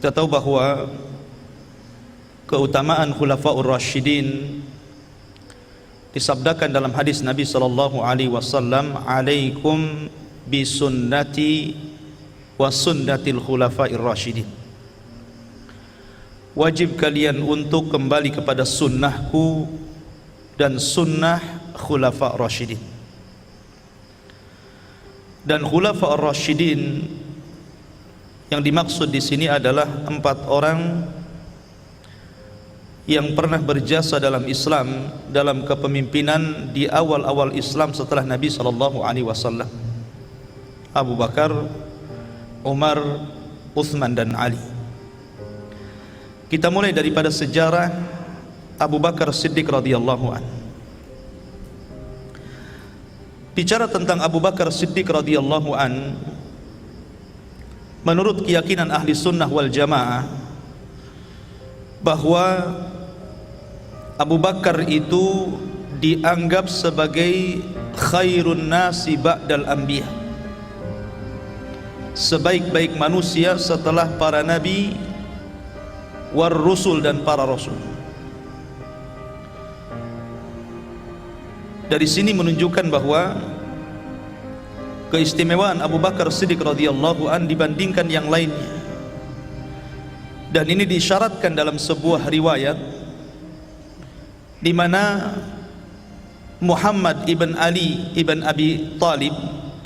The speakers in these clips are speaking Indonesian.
Kita tahu bahwa keutamaan Khulafaur Rasyidin disabdakan dalam hadis Nabi sallallahu alaihi wasallam, "Alaikum bisunnati wa sunnatil khulafair rasyidin." Wajib kalian untuk kembali kepada sunnahku dan sunnah khulafa rasyidin. Dan khulafa rasyidin yang dimaksud di sini adalah 4 orang yang pernah berjasa dalam Islam, dalam kepemimpinan di awal-awal Islam setelah Nabi sallallahu alaihi wasallam. Abu Bakar, Umar, Utsman dan Ali. Kita mulai daripada sejarah Abu Bakar Siddiq radhiyallahu anhu. Bicara tentang Abu Bakar Siddiq radhiyallahu anhu, menurut keyakinan ahli sunnah wal jamaah bahwa Abu Bakar itu dianggap sebagai khairun nasi ba'dal anbiya, sebaik-baik manusia setelah para nabi war rusul dan para rasul. Dari sini menunjukkan bahwa keistimewaan Abu Bakar Siddiq radhiyallahu an dibandingkan yang lainnya. Dan ini disyaratkan dalam sebuah riwayat di mana Muhammad ibn Ali ibn Abi Talib,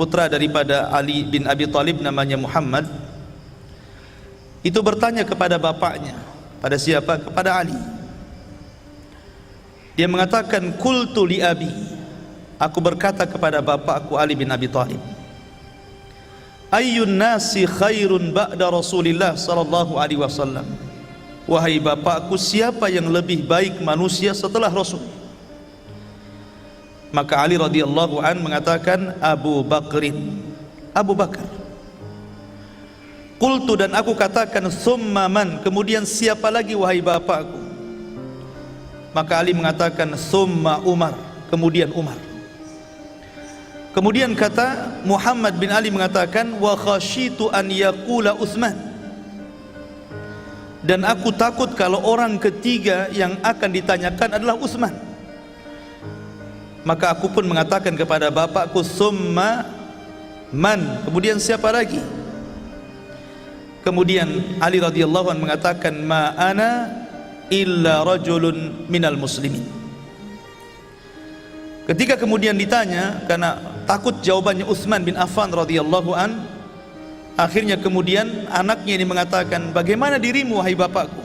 putra daripada Ali bin Abi Talib namanya Muhammad, itu bertanya kepada bapaknya, pada siapa? Kepada Ali. Dia mengatakan, "Qultu li abi," aku berkata kepada bapakku Ali bin Abi Talib, "Ayyun nasi khairun ba'da Rasulillah sallallahu alaihi wasallam." Wahai bapakku, siapa yang lebih baik manusia setelah Rasul? Maka Ali radhiyallahu an mengatakan, Abu Bakrin, Abu Bakar. Qultu, dan aku katakan, "Tsumma man," kemudian siapa lagi wahai bapakku? Maka Ali mengatakan, "Tsumma Umar," kemudian Umar. Kemudian kata Muhammad bin Ali mengatakan, "Wa khasyitu an yaqula Utsman," dan aku takut kalau orang ketiga yang akan ditanyakan adalah Utsman. Maka aku pun mengatakan kepada bapakku, "Tsumma man," kemudian siapa lagi? Kemudian Ali radhiyallahu anhu mengatakan, "Ma ana illa rajulun minal muslimin." Ketika kemudian ditanya, karena takut jawabannya Utsman bin Affan radhiyallahu an, akhirnya kemudian anaknya ini mengatakan, "Bagaimana dirimu wahai bapakku?"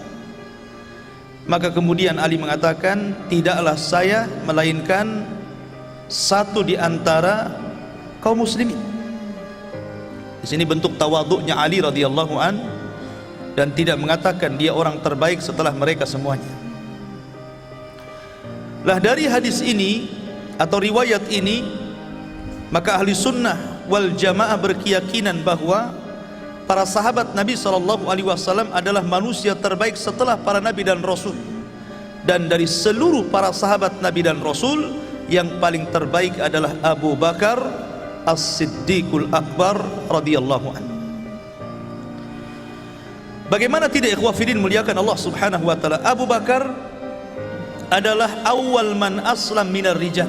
Maka kemudian Ali mengatakan, "Tidaklah saya melainkan satu di antara kaum muslimin." Di sini bentuk tawadhu'nya Ali radhiyallahu an, dan tidak mengatakan dia orang terbaik setelah mereka semuanya. Lah dari hadis ini atau riwayat ini, maka ahli sunnah wal jamaah berkeyakinan bahwa para sahabat Nabi sallallahu alaihi wasallam adalah manusia terbaik setelah para nabi dan rasul. Dan dari seluruh para sahabat Nabi dan Rasul, yang paling terbaik adalah Abu Bakar As-Siddiqul Akbar radhiyallahu anhu. Bagaimana tidak ikhwah fillah muliakan Allah subhanahu wa ta'ala, Abu Bakar adalah awal man aslam minar rijal,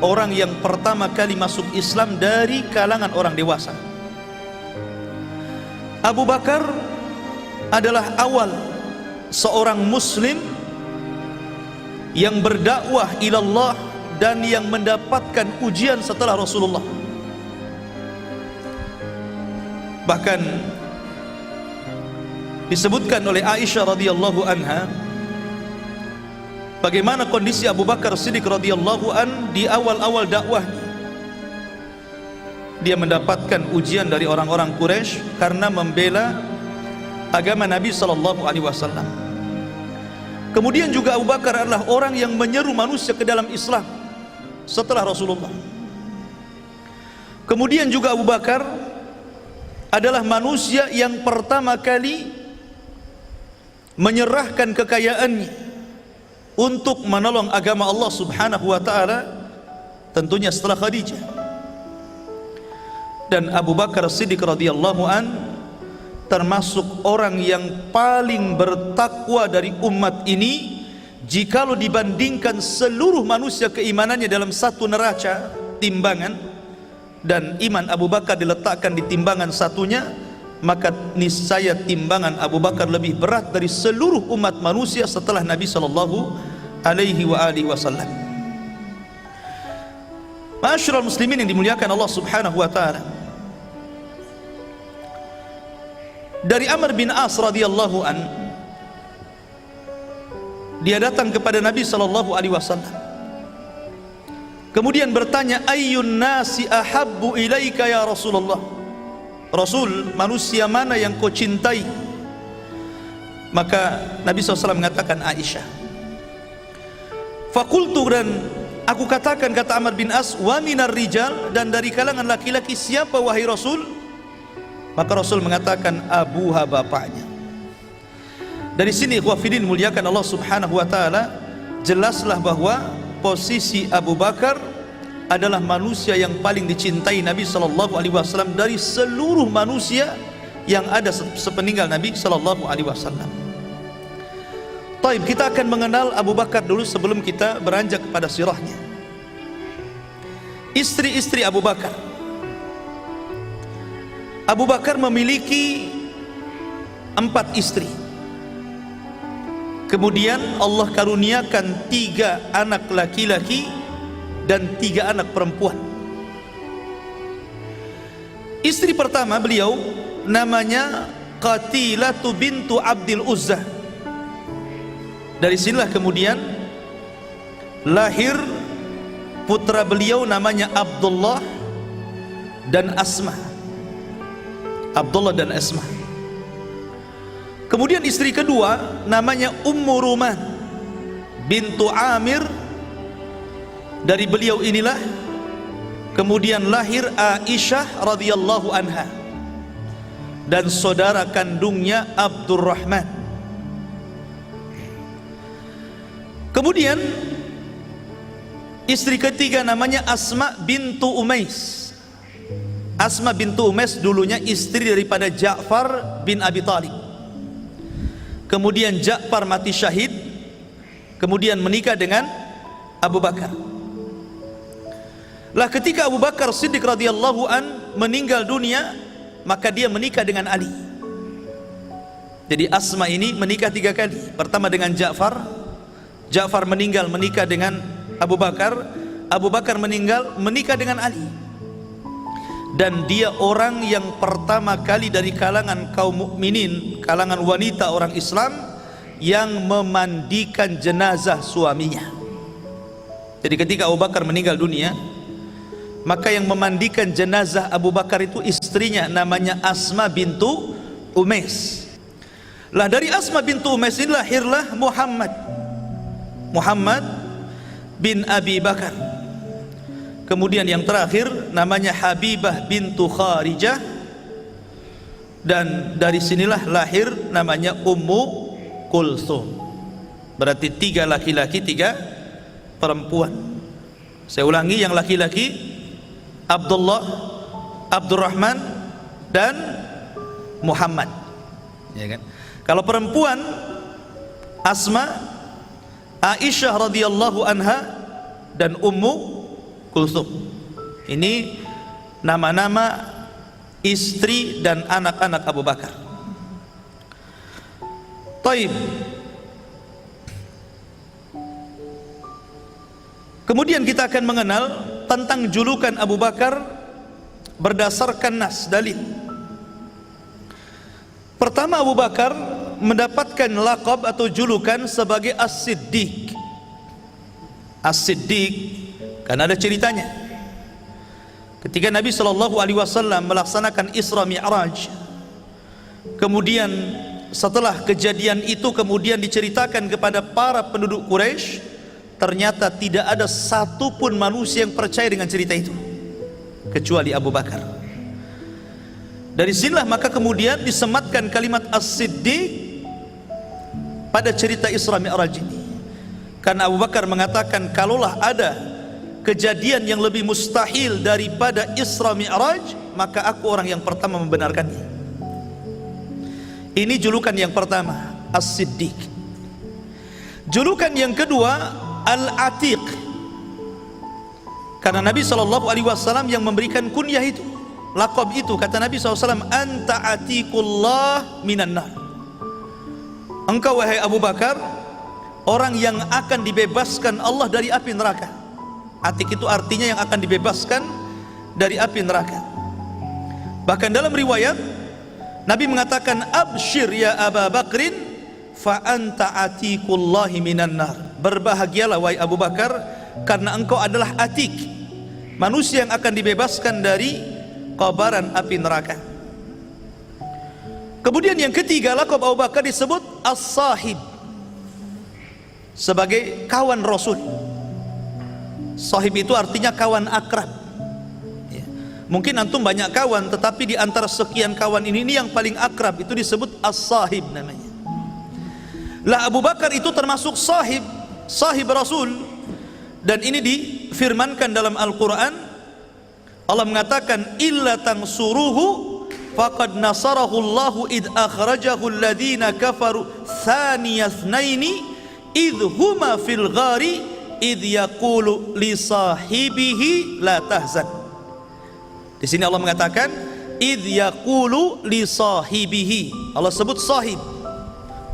orang yang pertama kali masuk Islam dari kalangan orang dewasa. Abu Bakar adalah awal seorang muslim yang berdakwah ilallah dan yang mendapatkan ujian setelah Rasulullah. Bahkan disebutkan oleh Aisyah radhiyallahu anha bagaimana kondisi Abu Bakar Siddiq radhiyallahu an di awal-awal dakwahnya. Dia mendapatkan ujian dari orang-orang Quraisy karena membela agama Nabi sallallahu alaihi wasallam. Kemudian juga Abu Bakar adalah orang yang menyeru manusia ke dalam Islam setelah Rasulullah. Kemudian juga Abu Bakar adalah manusia yang pertama kali menyerahkan kekayaannya untuk menolong agama Allah subhanahu wa ta'ala, tentunya setelah Khadijah. Dan Abu Bakar Siddiq radhiyallahu an termasuk orang yang paling bertakwa dari umat ini jikalau dibandingkan seluruh manusia keimanannya dalam satu neraca timbangan, dan iman Abu Bakar diletakkan di timbangan satunya, maka niscaya timbangan Abu Bakar lebih berat dari seluruh umat manusia setelah Nabi sallallahu alaihi wasallam. Ma'asyiral muslimin yang dimuliakan Allah Subhanahu wa taala, dari Amr bin As radhiyallahu an, dia datang kepada Nabi sallallahu alaihi wasallam, kemudian bertanya, ayyun nasi ahabbu ilaika ya Rasulullah, Rasul, manusia mana yang kau cintai? Maka Nabi SAW mengatakan Aisyah. Fakultu, dan aku katakan, kata Amr bin As, wa minar rijal, dan dari kalangan laki-laki siapa wahai Rasul? Maka Rasul mengatakan abuha, bapaknya. Dari sini ikhwafidin muliakan Allah Subhanahu wa taala, jelaslah bahwa posisi Abu Bakar adalah manusia yang paling dicintai Nabi sallallahu alaihi wasallam dari seluruh manusia yang ada sepeninggal Nabi sallallahu alaihi wasallam. Taib, kita akan mengenal Abu Bakar dulu sebelum kita beranjak kepada sirahnya. Istri-istri Abu Bakar. Abu Bakar memiliki 4 istri. Kemudian Allah karuniakan 3 anak laki-laki dan 3 anak perempuan. Istri pertama beliau namanya Qatilatu bintu Abdil Uzzah. Dari sinilah kemudian lahir putra beliau namanya Abdullah dan Asma. Abdullah dan Asma. Kemudian istri kedua namanya Ummu Ruman bintu Amir. Dari beliau inilah kemudian lahir Aisyah radhiyallahu anha dan saudara kandungnya Abdurrahman. Kemudian istri ketiga namanya Asma bintu Umais. Asma bintu Umais dulunya istri daripada Ja'far bin Abi Thalib. Kemudian Ja'far mati syahid, kemudian menikah dengan Abu Bakar. Lah ketika Abu Bakar Siddiq radhiyallahu an meninggal dunia, maka dia menikah dengan Ali. Jadi Asma ini menikah 3 kali. Pertama dengan Ja'far, Ja'far meninggal menikah dengan Abu Bakar, Abu Bakar meninggal menikah dengan Ali. Dan dia orang yang pertama kali dari kalangan kaum mukminin, kalangan wanita orang Islam yang memandikan jenazah suaminya. Jadi ketika Abu Bakar meninggal dunia, maka yang memandikan jenazah Abu Bakar itu istrinya namanya Asma bintu Umais. Lah dari Asma bintu Umais ini lahirlah Muhammad bin Abi Bakar. Kemudian yang terakhir namanya Habibah bintu Kharijah, dan dari sinilah lahir namanya Ummu Kulsum. Berarti 3 laki-laki 3 perempuan. Saya ulangi, yang laki-laki Abdullah, Abdurrahman dan Muhammad, ya kan? Kalau perempuan Asma, Aisyah radhiyallahu anha dan Ummu Kulsum. Ini nama-nama istri dan anak-anak Abu Bakar. Taib. Kemudian kita akan mengenal tentang julukan Abu Bakar berdasarkan nas, dalil. Pertama, Abu Bakar mendapatkan laqab atau julukan sebagai As-Siddiq. As-Siddiq karena ada ceritanya. Ketika Nabi SAW melaksanakan Isra Mi'raj, kemudian setelah kejadian itu kemudian diceritakan kepada para penduduk Quraisy, ternyata tidak ada satupun manusia yang percaya dengan cerita itu kecuali Abu Bakar. Dari sinilah maka kemudian disematkan kalimat As-Siddiq pada cerita Isra Mi'raj ini, karena Abu Bakar mengatakan, kalaulah ada kejadian yang lebih mustahil daripada Isra Mi'raj, maka aku orang yang pertama membenarkannya. Ini julukan yang pertama, As-Siddiq. Julukan yang kedua, Al-Atiq. Karena Nabi SAW yang memberikan kunyah itu, laqab itu. Kata Nabi SAW, Anta atiqullah minan nar. Engkau wahai Abu Bakar, orang yang akan dibebaskan Allah dari api neraka. Atiq itu artinya yang akan dibebaskan dari api neraka. Bahkan dalam riwayat Nabi mengatakan, abshir ya Abu Bakrin fa anta atiqullahi minan nar. Berbahagialah wahai Abu Bakar, karena engkau adalah atiq, manusia yang akan dibebaskan dari kobaran api neraka. Kemudian yang ketiga, laqab Abu Bakar disebut as-sahib, sebagai kawan Rasul. Sahib itu artinya kawan akrab. Mungkin antum banyak kawan, tetapi di antara sekian kawan ini yang paling akrab itu disebut as-sahib namanya. Lah Abu Bakar itu termasuk sahib Rasul, dan ini difirmankan dalam Al-Quran. Allah mengatakan, illa tansuruhu faqad nasarahu Allahu id akhrajahu alladhina kafaru thaniya itsnaini id huma fil ghari id yaqulu li sahibihi la tahzan. Di sini Allah mengatakan id yaqulu li sahibihi. Allah sebut sahib,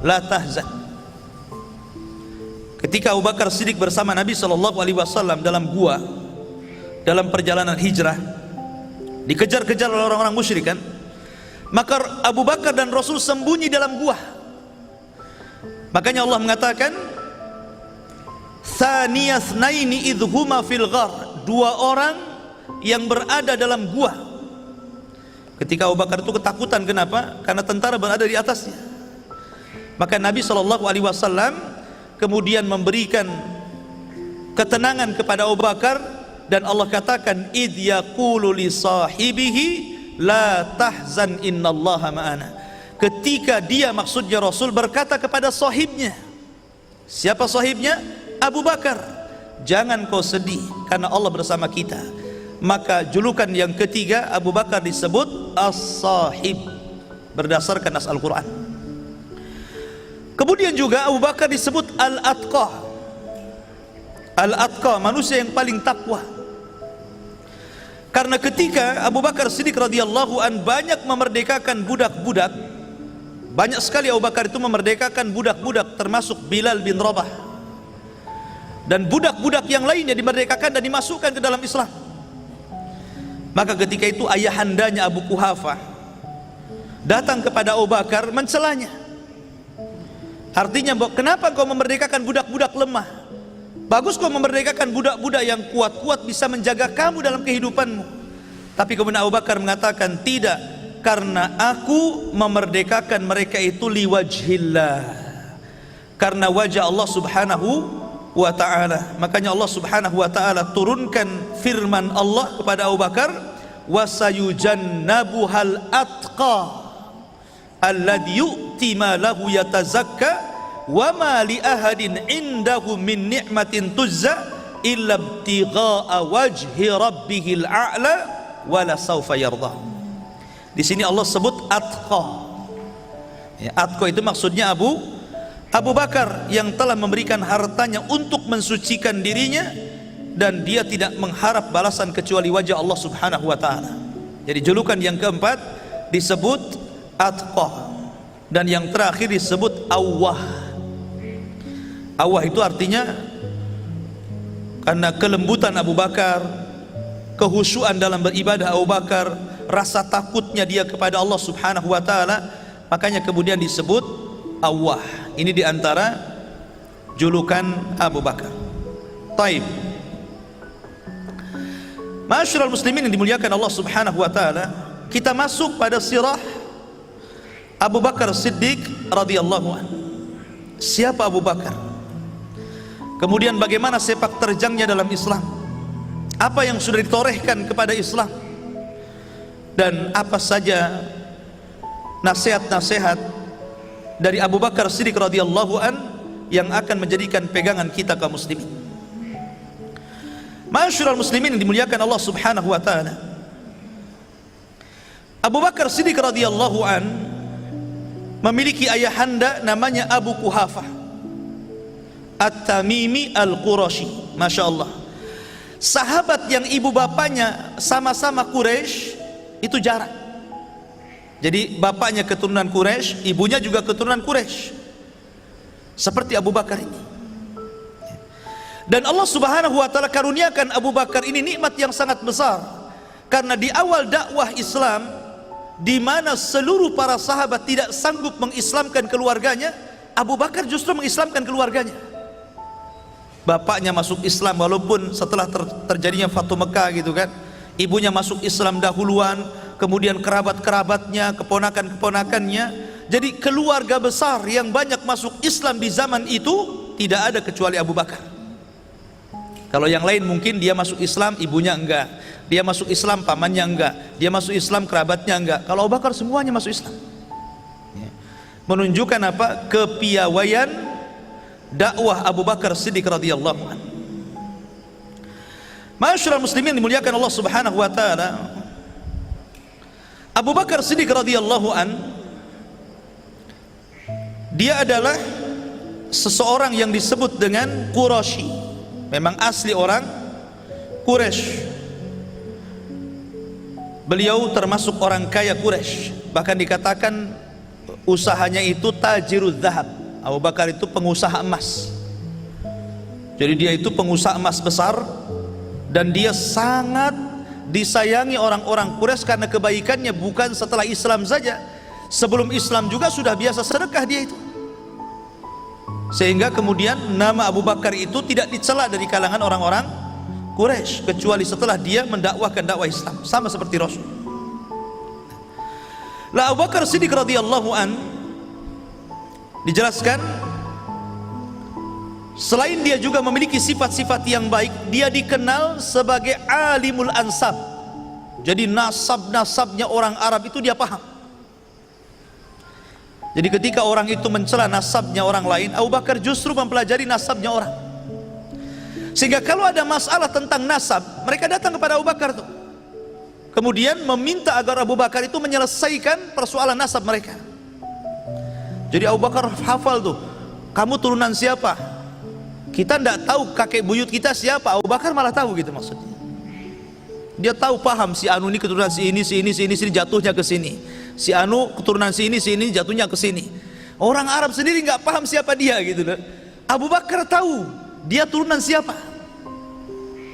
la tahzan. Ketika Abu Bakar Siddiq bersama Nabi SAW dalam gua, dalam perjalanan hijrah, dikejar-kejar oleh orang-orang musyrik kan, maka Abu Bakar dan Rasul sembunyi dalam gua. Makanya Allah mengatakan tsaniyasnaini idhuma fil ghar, dua orang yang berada dalam gua. Ketika Abu Bakar itu ketakutan, kenapa? Karena tentara berada di atasnya. Maka Nabi SAW kemudian memberikan ketenangan kepada Abu Bakar, dan Allah katakan id yaqulu li sahibihi la tahzan innallaha ma'ana. Ketika dia, maksudnya Rasul, berkata kepada sahibnya. Siapa sahibnya? Abu Bakar. Jangan kau sedih karena Allah bersama kita. Maka julukan yang ketiga, Abu Bakar disebut as-sahib berdasarkan nas Al-Quran. Kemudian juga Abu Bakar disebut al-atqa. Al-atqa, manusia yang paling takwa. Karena ketika Abu Bakar Siddiq radhiyallahu an banyak memerdekakan budak-budak, banyak sekali Abu Bakar itu memerdekakan budak-budak, termasuk Bilal bin Rabah, dan budak-budak yang lainnya dimerdekakan dan dimasukkan ke dalam Islam. Maka ketika itu ayahandanya Abu Quhafah datang kepada Abu Bakar mencelanya. Artinya, kenapa kau memerdekakan budak-budak lemah? Bagus kau memerdekakan budak-budak yang kuat-kuat bisa menjaga kamu dalam kehidupanmu. Tapi kemudian Abu Bakar mengatakan, tidak, karena aku memerdekakan mereka itu liwajhillah, karena wajah Allah subhanahu wa ta'ala. Makanya Allah subhanahu wa ta'ala turunkan firman Allah kepada Abu Bakar, wasayujannabuhal atqa alladhi yu'ti ma lahu yatazakka wa ma li ahadin indahu min ni'matin tuzza illa ibtigha'a wajhi rabbihil a'la wa la sawfa yardah. Di sini Allah sebut atqa. Ya, atqa itu maksudnya Abu Bakar yang telah memberikan hartanya untuk mensucikan dirinya, dan dia tidak mengharap balasan kecuali wajah Allah subhanahu wa ta'ala. Jadi julukan yang keempat disebut atqa, dan yang terakhir disebut awwah. Awwah itu artinya karena kelembutan Abu Bakar, kehusyuan dalam beribadah Abu Bakar, rasa takutnya dia kepada Allah subhanahu wa ta'ala, makanya kemudian disebut awwah. Ini diantara julukan Abu Bakar. Taib. Ma'asyiral muslimin yang dimuliakan Allah subhanahu wa ta'ala, kita masuk pada sirah Abu Bakar Siddiq radhiyallahu anhu. Siapa Abu Bakar? Kemudian bagaimana sepak terjangnya dalam Islam? Apa yang sudah ditorehkan kepada Islam? Dan apa saja nasihat-nasihat dari Abu Bakar Siddiq radhiyallahu an yang akan menjadikan pegangan kita kaum muslimin. Ma'asyiral muslimin yang dimuliakan Allah subhanahu wa ta'ala, Abu Bakar Siddiq radhiyallahu an memiliki ayahanda namanya Abu Quhafah At-Tamimi Al-Qurashi. Masya Allah, sahabat yang ibu bapaknya sama-sama Quraisy itu jarang. Jadi bapaknya keturunan Quraisy, ibunya juga keturunan Quraisy, seperti Abu Bakar ini. Dan Allah Subhanahu wa taala karuniakan Abu Bakar ini nikmat yang sangat besar, karena di awal dakwah Islam, di mana seluruh para sahabat tidak sanggup mengislamkan keluarganya, Abu Bakar justru mengislamkan keluarganya. Bapaknya masuk Islam walaupun setelah terjadinya Fatu Mekah gitu kan. Ibunya masuk Islam dahuluan, kemudian kerabat-kerabatnya, keponakan-keponakannya. Jadi keluarga besar yang banyak masuk Islam di zaman itu tidak ada kecuali Abu Bakar. Kalau yang lain mungkin dia masuk Islam, ibunya enggak. Dia masuk Islam, pamannya enggak. Dia masuk Islam, kerabatnya enggak. Kalau Abu Bakar semuanya masuk Islam. Menunjukkan apa? Kepiawaian dakwah Abu Bakar Siddiq radhiyallahu anhu. Ma'asyiral muslimin dimuliakan Allah Subhanahu wa taala, Abu Bakar Siddiq radhiyallahu anhu dia adalah seseorang yang disebut dengan Quraisy. Memang asli orang Quraisy. Beliau termasuk orang kaya Quraisy. Bahkan dikatakan usahanya itu tajiruz zahab. Abu Bakar itu pengusaha emas. Jadi dia itu pengusaha emas besar, dan dia sangat disayangi orang-orang Quraisy karena kebaikannya bukan setelah Islam saja. Sebelum Islam juga sudah biasa sedekah dia itu. Sehingga kemudian nama Abu Bakar itu tidak dicela dari kalangan orang-orang Quraisy kecuali setelah dia mendakwahkan dakwah Islam, sama seperti Rasul. Lah Abu Bakar Siddiq radhiyallahu an dijelaskan, selain dia juga memiliki sifat-sifat yang baik, dia dikenal sebagai alimul ansab. Jadi nasab-nasabnya orang Arab itu dia paham. Jadi ketika orang itu mencela nasabnya orang lain, Abu Bakar justru mempelajari nasabnya orang. Sehingga kalau ada masalah tentang nasab, mereka datang kepada Abu Bakar tuh. Kemudian meminta agar Abu Bakar itu menyelesaikan persoalan nasab mereka. Jadi Abu Bakar hafal tuh, kamu turunan siapa? Kita tidak tahu kakek buyut kita siapa, Abu Bakar malah tahu gitu maksudnya. Dia tahu, paham si Anu ini keturunan si ini jatuhnya ke sini. Si Anu keturunan si ini jatuhnya ke sini. Orang Arab sendiri nggak paham siapa dia gitu loh. Abu Bakar tahu dia turunan siapa.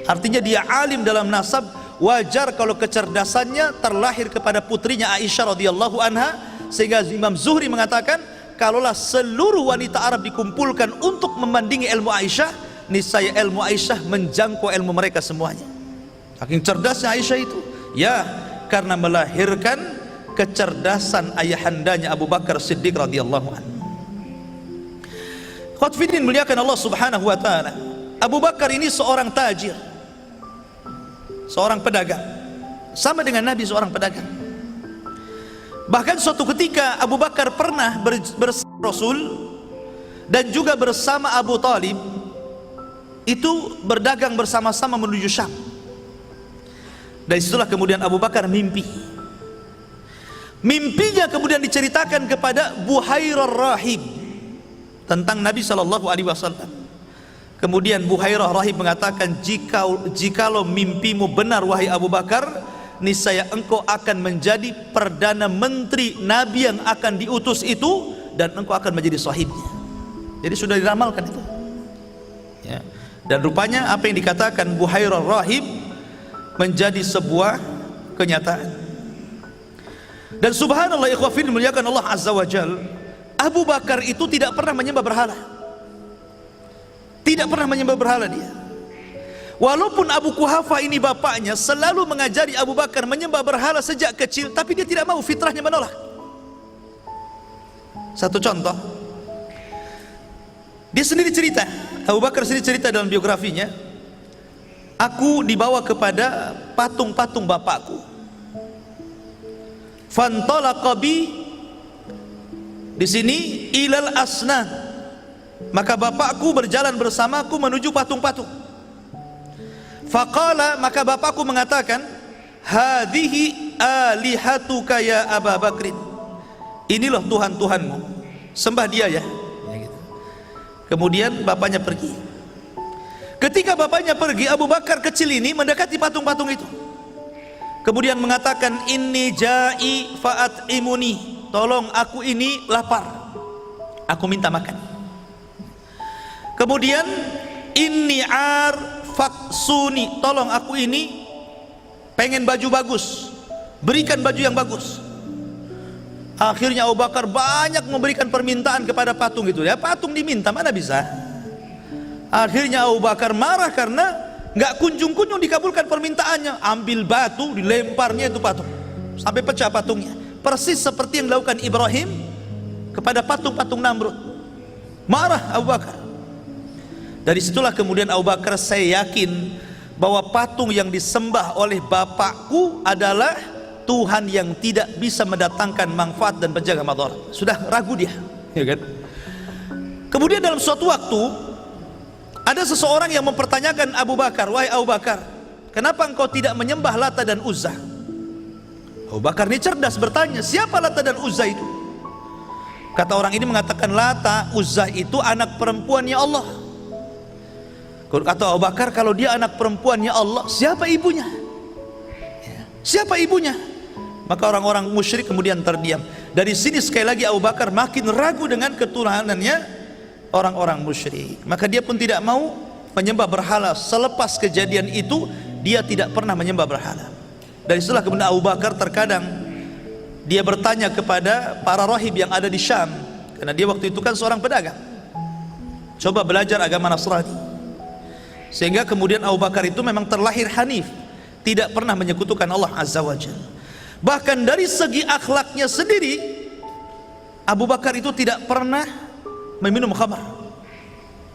Artinya dia alim dalam nasab. Wajar kalau kecerdasannya terlahir kepada putrinya Aisyah radhiyallahu anha. Sehingga Imam Zuhri mengatakan, kalaulah seluruh wanita Arab dikumpulkan untuk membandingi ilmu Aisyah, niscaya ilmu Aisyah menjangkau ilmu mereka semuanya. Saking cerdasnya Aisyah itu, ya, karena melahirkan kecerdasan ayahandanya Abu Bakar Siddiq radhiyallahu anhu. Khotfidin muliakan Allah Subhanahu wa taala. Abu Bakar ini seorang tajir, seorang pedagang, sama dengan Nabi, seorang pedagang. Bahkan suatu ketika Abu Bakar pernah bersama Rasul dan juga bersama Abu Talib, itu berdagang bersama-sama menuju Syam. Dan itulah kemudian Abu Bakar mimpi. Mimpinya kemudian diceritakan kepada Buhairah Rahib tentang Nabi SAW. Kemudian Buhairah Rahib mengatakan, jikalau mimpimu benar wahai Abu Bakar, niscaya engkau akan menjadi perdana menteri Nabi yang akan diutus itu, dan engkau akan menjadi sahibnya. Jadi sudah diramalkan itu ya. Dan rupanya apa yang dikatakan Buhairah Rahib menjadi sebuah kenyataan. Dan subhanallah ikhwafin muliakan Allah azza wa jal, Abu Bakar itu tidak pernah menyembah berhala. Tidak pernah menyembah berhala dia. Walaupun Abu Quhafah ini bapaknya selalu mengajari Abu Bakar menyembah berhala sejak kecil, tapi dia tidak mau, fitrahnya menolak. Satu contoh, dia sendiri cerita, Abu Bakar sendiri cerita dalam biografinya, aku dibawa kepada patung-patung bapakku. Fantalaqa bi, di sini ilal asnan, maka bapakku berjalan bersamaku menuju patung-patung. Faqala, maka bapakku mengatakan, hadhihi alihatuka ya Aba Bakrin, ini loh Tuhan Tuhanmu, sembah dia ya. Kemudian bapaknya pergi. Ketika bapaknya pergi, Abu Bakar kecil ini mendekati patung-patung itu, kemudian mengatakan, inni ja'i fa'at imuni, tolong aku ini lapar, aku minta makan. Kemudian inni ar faksuni, tolong aku ini pengen baju bagus, berikan baju yang bagus. Akhirnya Abu Bakar banyak memberikan permintaan kepada patung itu. Ya patung diminta, mana bisa. Akhirnya Abu Bakar marah karena nggak kunjung-kunjung dikabulkan permintaannya. Ambil batu, dilemparnya itu patung sampai pecah patungnya, persis seperti yang dilakukan Ibrahim kepada patung-patung Namrud. Marah Abu Bakar. Dari situlah kemudian Abu Bakar, saya yakin bahwa patung yang disembah oleh bapakku adalah Tuhan yang tidak bisa mendatangkan manfaat dan penjaga madarat. Sudah ragu dia, ya kan? Kemudian dalam suatu waktu ada seseorang yang mempertanyakan Abu Bakar, wahai Abu Bakar, kenapa engkau tidak menyembah Lata dan Uzza? Abu Bakar ini cerdas bertanya, siapa Lata dan Uzza itu? Kata orang ini mengatakan, Lata, Uzza itu anak perempuannya Allah. Kata Abu Bakar, kalau dia anak perempuannya Allah, siapa ibunya? Siapa ibunya? Maka orang-orang musyrik kemudian terdiam. Dari sini sekali lagi Abu Bakar makin ragu dengan keturunannya orang-orang musyrik. Maka dia pun tidak mau menyembah berhala. Selepas kejadian itu, dia tidak pernah menyembah berhala. Dari setelah kemudian Abu Bakar terkadang dia bertanya kepada para rahib yang ada di Syam, karena dia waktu itu kan seorang pedagang, coba belajar agama Nasrani. Sehingga kemudian Abu Bakar itu memang terlahir hanif, tidak pernah menyekutukan Allah Azza wa Jalla. Bahkan dari segi akhlaknya sendiri, Abu Bakar itu tidak pernah meminum khamar.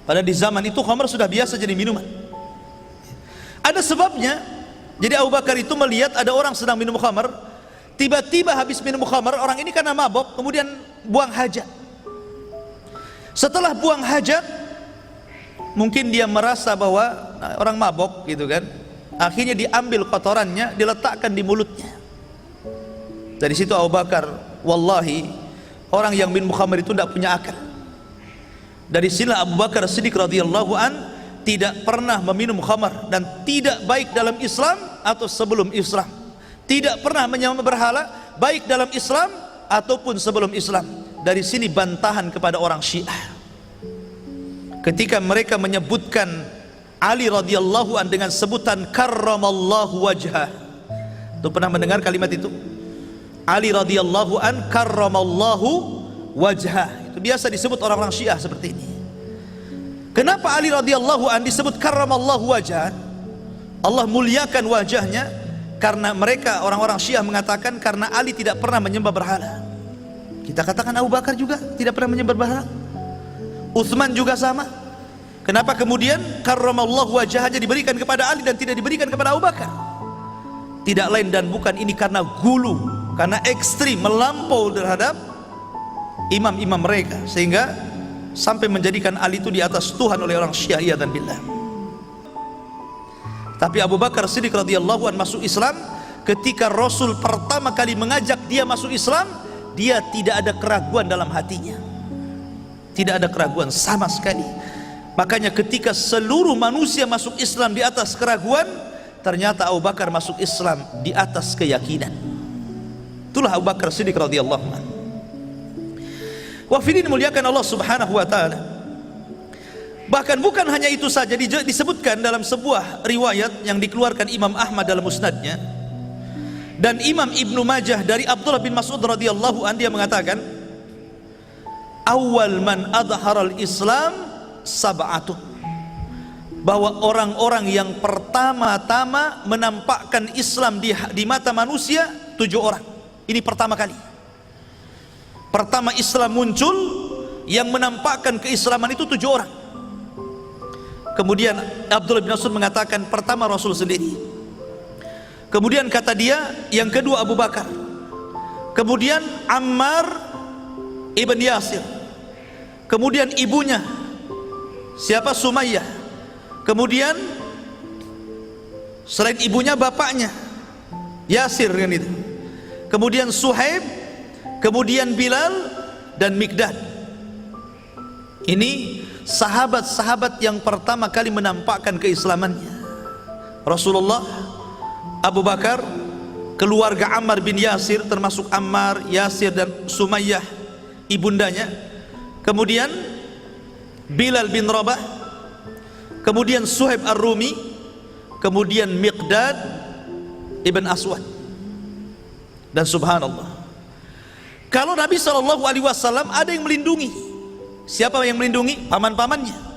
Padahal di zaman itu khamar sudah biasa jadi minuman. Ada sebabnya. Jadi Abu Bakar itu melihat ada orang sedang minum khamar, tiba-tiba habis minum khamar, orang ini karena mabok kemudian buang hajat. Setelah buang hajat, mungkin dia merasa bahwa orang mabok gitu kan, akhirnya diambil kotorannya, diletakkan di mulutnya. Dari situ Abu Bakar, wallahi orang yang minum khamar itu tidak punya akal. Dari sini Abu Bakar Siddiq radhiyallahu an tidak pernah meminum khamar dan tidak baik dalam Islam atau sebelum Islam. Tidak pernah menyembah berhala baik dalam Islam ataupun sebelum Islam. Dari sini bantahan kepada orang Syiah. Ketika mereka menyebutkan Ali radhiyallahu an dengan sebutan karramallahu wajhah. Tuh pernah mendengar kalimat itu? Ali radhiyallahu an karramallahu wajhah. Itu biasa disebut orang-orang Syiah seperti ini. Kenapa Ali radhiyallahu an disebut karramallahu wajhah? Allah muliakan wajahnya karena mereka orang-orang Syiah mengatakan karena Ali tidak pernah menyembah berhala. Kita katakan Abu Bakar juga tidak pernah menyembah berhala. Utsman juga sama. Kenapa kemudian karramallahu wajhahnya diberikan kepada Ali dan tidak diberikan kepada Abu Bakar? Tidak lain dan bukan ini karena gulu, karena ekstrim melampau terhadap imam-imam mereka, sehingga sampai menjadikan Ali itu di atas Tuhan oleh orang Syiah dan billah. Tapi Abu Bakar Siddiq radhiyallahu an masuk Islam ketika Rasul pertama kali mengajak dia masuk Islam, dia tidak ada keraguan dalam hatinya. Tidak ada keraguan sama sekali. Makanya ketika seluruh manusia masuk Islam di atas keraguan, ternyata Abu Bakar masuk Islam di atas keyakinan. Itulah Abu Bakar Siddiq radhiyallahu anhu. Wafidin muliakan Allah subhanahu wa ta'ala. Bahkan bukan hanya itu saja, disebutkan dalam sebuah riwayat yang dikeluarkan Imam Ahmad dalam musnadnya dan Imam Ibnu Majah dari Abdullah bin Mas'ud radhiyallahu anhu, dia mengatakan awal man adharal Islam sab'atun, bahwa orang-orang yang pertama-tama menampakkan Islam di mata manusia 7 orang. Ini pertama kali. Pertama Islam muncul, yang menampakkan keislaman itu 7 orang. Kemudian Abdullah bin Mas'ud mengatakan pertama Rasul sendiri. Kemudian kata dia yang kedua Abu Bakar. Kemudian Ammar ibn Yasir. Kemudian ibunya siapa? Sumayyah. Kemudian selain ibunya bapaknya Yasir kan itu. Kemudian Suhaib. kemudian Bilal dan Mikdad. Ini sahabat-sahabat yang pertama kali menampakkan keislamannya. Rasulullah, Abu Bakar, keluarga Ammar bin Yasir, termasuk Ammar, Yasir dan Sumayyah ibundanya, kemudian Bilal bin Rabah, kemudian Suhaib Ar-Rumi, kemudian Miqdad ibn Aswad. Dan subhanallah, kalau Nabi SAW ada yang melindungi, siapa yang melindungi? Paman-pamannya.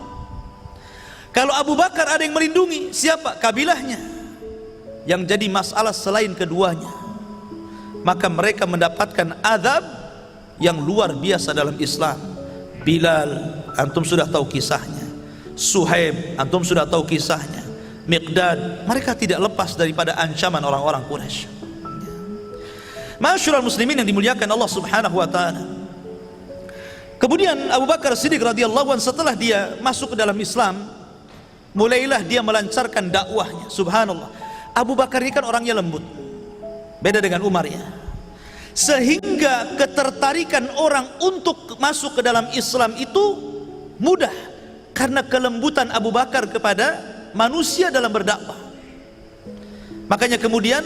Kalau Abu Bakar ada yang melindungi, siapa? Kabilahnya. Yang jadi masalah selain keduanya, maka mereka mendapatkan azab yang luar biasa dalam Islam. Bilal, antum sudah tahu kisahnya. Suhaib, antum sudah tahu kisahnya. Miqdad, mereka tidak lepas daripada ancaman orang-orang Quraisy. Ma'asyiral muslimin yang dimuliakan Allah Subhanahu wa taala. Kemudian Abu Bakar Siddiq radhiyallahu anhu, setelah dia masuk ke dalam Islam, mulailah dia melancarkan dakwahnya. Subhanallah, Abu Bakar ini kan orangnya lembut, beda dengan Umar ya, sehingga ketertarikan orang untuk masuk ke dalam Islam itu mudah karena kelembutan Abu Bakar kepada manusia dalam berdakwah. Makanya kemudian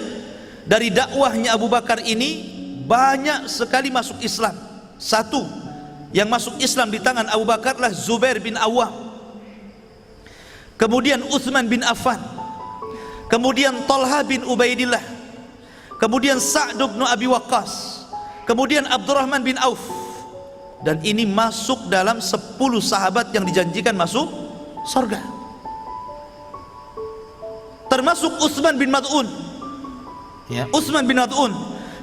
dari dakwahnya Abu Bakar ini banyak sekali masuk Islam. Satu yang masuk Islam di tangan Abu Bakar adalah Zubair bin Awwam, kemudian Utsman bin Affan, kemudian Talha bin Ubaidillah, kemudian Sa'd bin Abi Waqqas, kemudian Abdurrahman bin Auf. Dan ini masuk dalam 10 sahabat yang dijanjikan masuk surga, termasuk Utsman bin Mad'un ya, Utsman bin Mad'un,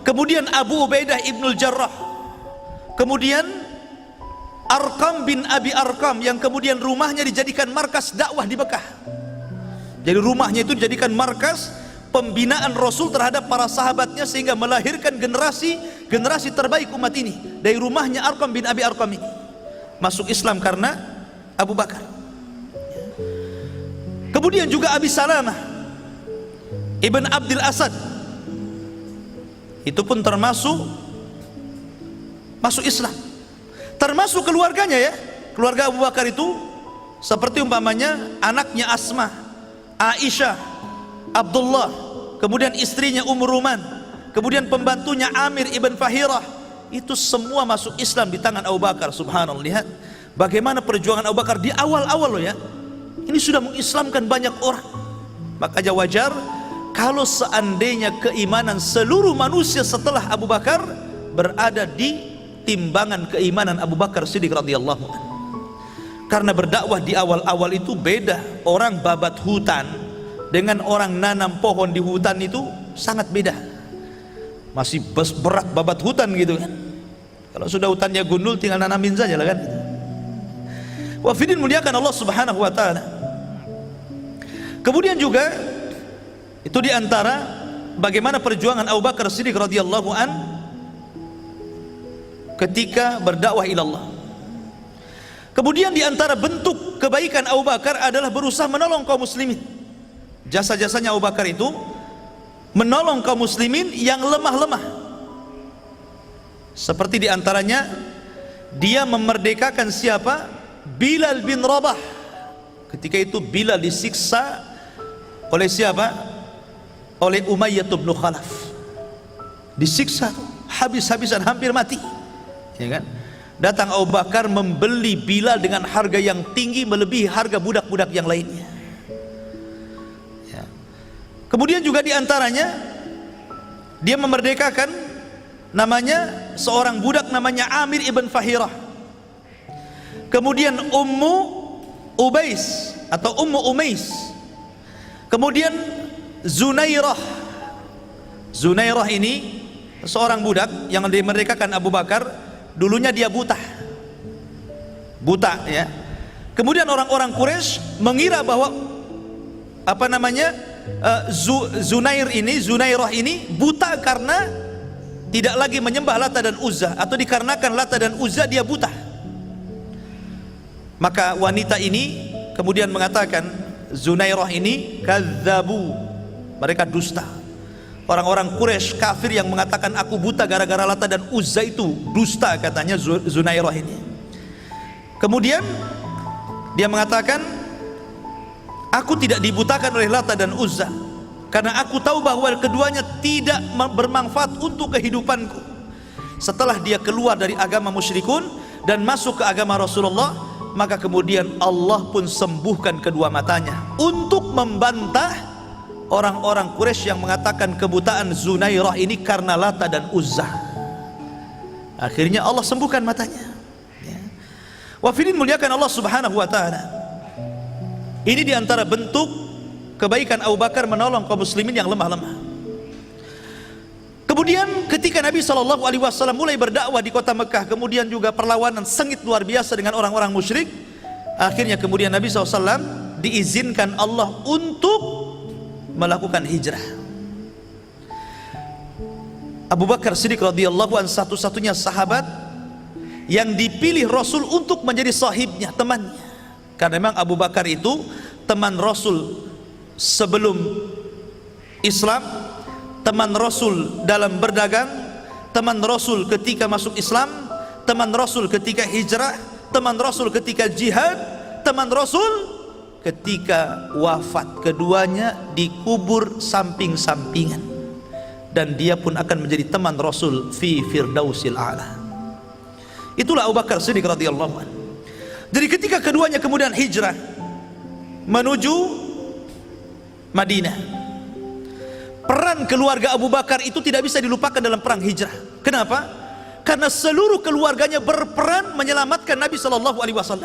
kemudian Abu Ubaidah ibnul Jarrah, kemudian Arqam bin Abi Arqam yang kemudian rumahnya dijadikan markas dakwah di Mekah. Jadi rumahnya itu dijadikan markas pembinaan Rasul terhadap para sahabatnya, sehingga melahirkan generasi terbaik umat ini. Dari rumahnya Arqam bin Abi Arqam ini masuk Islam karena Abu Bakar. Kemudian juga Abi Salamah Ibn Abdul Asad, itu pun termasuk masuk Islam, termasuk keluarganya ya. Keluarga Abu Bakar itu seperti umpamanya anaknya Asma, Aisyah, Abdullah, kemudian istrinya Ruman, kemudian pembantunya Amir ibn Fahirah, itu semua masuk Islam di tangan Abu Bakar. Subhanallah, lihat bagaimana perjuangan Abu Bakar di awal-awal loh ya. Ini sudah mengislamkan banyak orang. Makanya wajar kalau seandainya keimanan seluruh manusia setelah Abu Bakar berada di timbangan keimanan Abu Bakar Siddiq radhiyallahu anhu. Karena berdakwah di awal-awal itu beda. Orang babat hutan dengan orang nanam pohon di hutan itu sangat beda. Masih berat babat hutan gitu kan. Kalau sudah hutannya gundul tinggal nanamin saja lah kan. Wafidin muliakan Allah Subhanahu wa taala. Kemudian juga itu diantara bagaimana perjuangan Abu Bakar Siddiq radhiyallahu an ketika berdakwah ila Allah. Kemudian diantara bentuk kebaikan Abu Bakar adalah berusaha menolong kaum muslimin. Jasa-jasanya Abu Bakar itu menolong kaum muslimin yang lemah-lemah. Seperti diantaranya dia memerdekakan siapa? Bilal bin Rabah. Ketika itu Bilal disiksa oleh siapa? Oleh Umayyah bin Khalaf. Disiksa habis-habisan, hampir mati ya kan. Datang Abu Bakar membeli Bilal dengan harga yang tinggi, melebihi harga budak-budak yang lainnya ya. Kemudian juga diantaranya dia memerdekakan namanya seorang budak namanya Amir ibn Fahirah. Kemudian Ummu Ubais atau Ummu Umais, kemudian Zunairah. Zunairah ini seorang budak yang dimerdekakan Abu Bakar. Dulunya dia buta ya. Kemudian orang-orang Quraisy mengira bahwa apa namanya Zunairah ini buta karena tidak lagi menyembah Lata dan Uzza, atau dikarenakan Lata dan Uzza dia buta. Maka wanita ini kemudian mengatakan Zunairah ini kadzabu, mereka dusta. orang-orang Quraisy kafir yang mengatakan aku buta gara-gara Lata dan Uzza itu dusta, katanya Zunairah ini. Kemudian dia mengatakan, aku tidak dibutakan oleh Lata dan Uzza karena aku tahu bahwa keduanya tidak bermanfaat untuk kehidupanku. Setelah dia keluar dari agama musyrikun dan masuk ke agama Rasulullah, maka kemudian Allah pun sembuhkan kedua matanya untuk membantah orang-orang Quraisy yang mengatakan kebutaan Zunairah ini karena Lata dan Uzza. Akhirnya Allah sembuhkan matanya. Wafidin muliakan Allah subhanahu wa ta'ala. Ini diantara bentuk kebaikan Abu Bakar menolong kaum muslimin yang lemah-lemah. Kemudian ketika Nabi SAW mulai berdakwah di kota Mekah, kemudian juga perlawanan sengit luar biasa dengan orang-orang musyrik, akhirnya kemudian Nabi SAW diizinkan Allah untuk melakukan hijrah. Abu Bakar Siddiq radhiyallahu anhu satu-satunya sahabat yang dipilih Rasul untuk menjadi sahibnya, temannya. Karena memang Abu Bakar itu teman Rasul sebelum Islam, teman Rasul dalam berdagang, teman Rasul ketika masuk Islam, teman Rasul ketika hijrah, teman Rasul ketika jihad, teman Rasul ketika wafat. Keduanya dikubur samping-sampingan, dan dia pun akan menjadi teman Rasul fi firdausil a'la. Itulah Abu Bakar Siddiq radhiyallahu anhu. Jadi ketika keduanya kemudian hijrah menuju Madinah, peran keluarga Abu Bakar itu tidak bisa dilupakan dalam perang hijrah. Kenapa? Karena seluruh keluarganya berperan menyelamatkan Nabi SAW.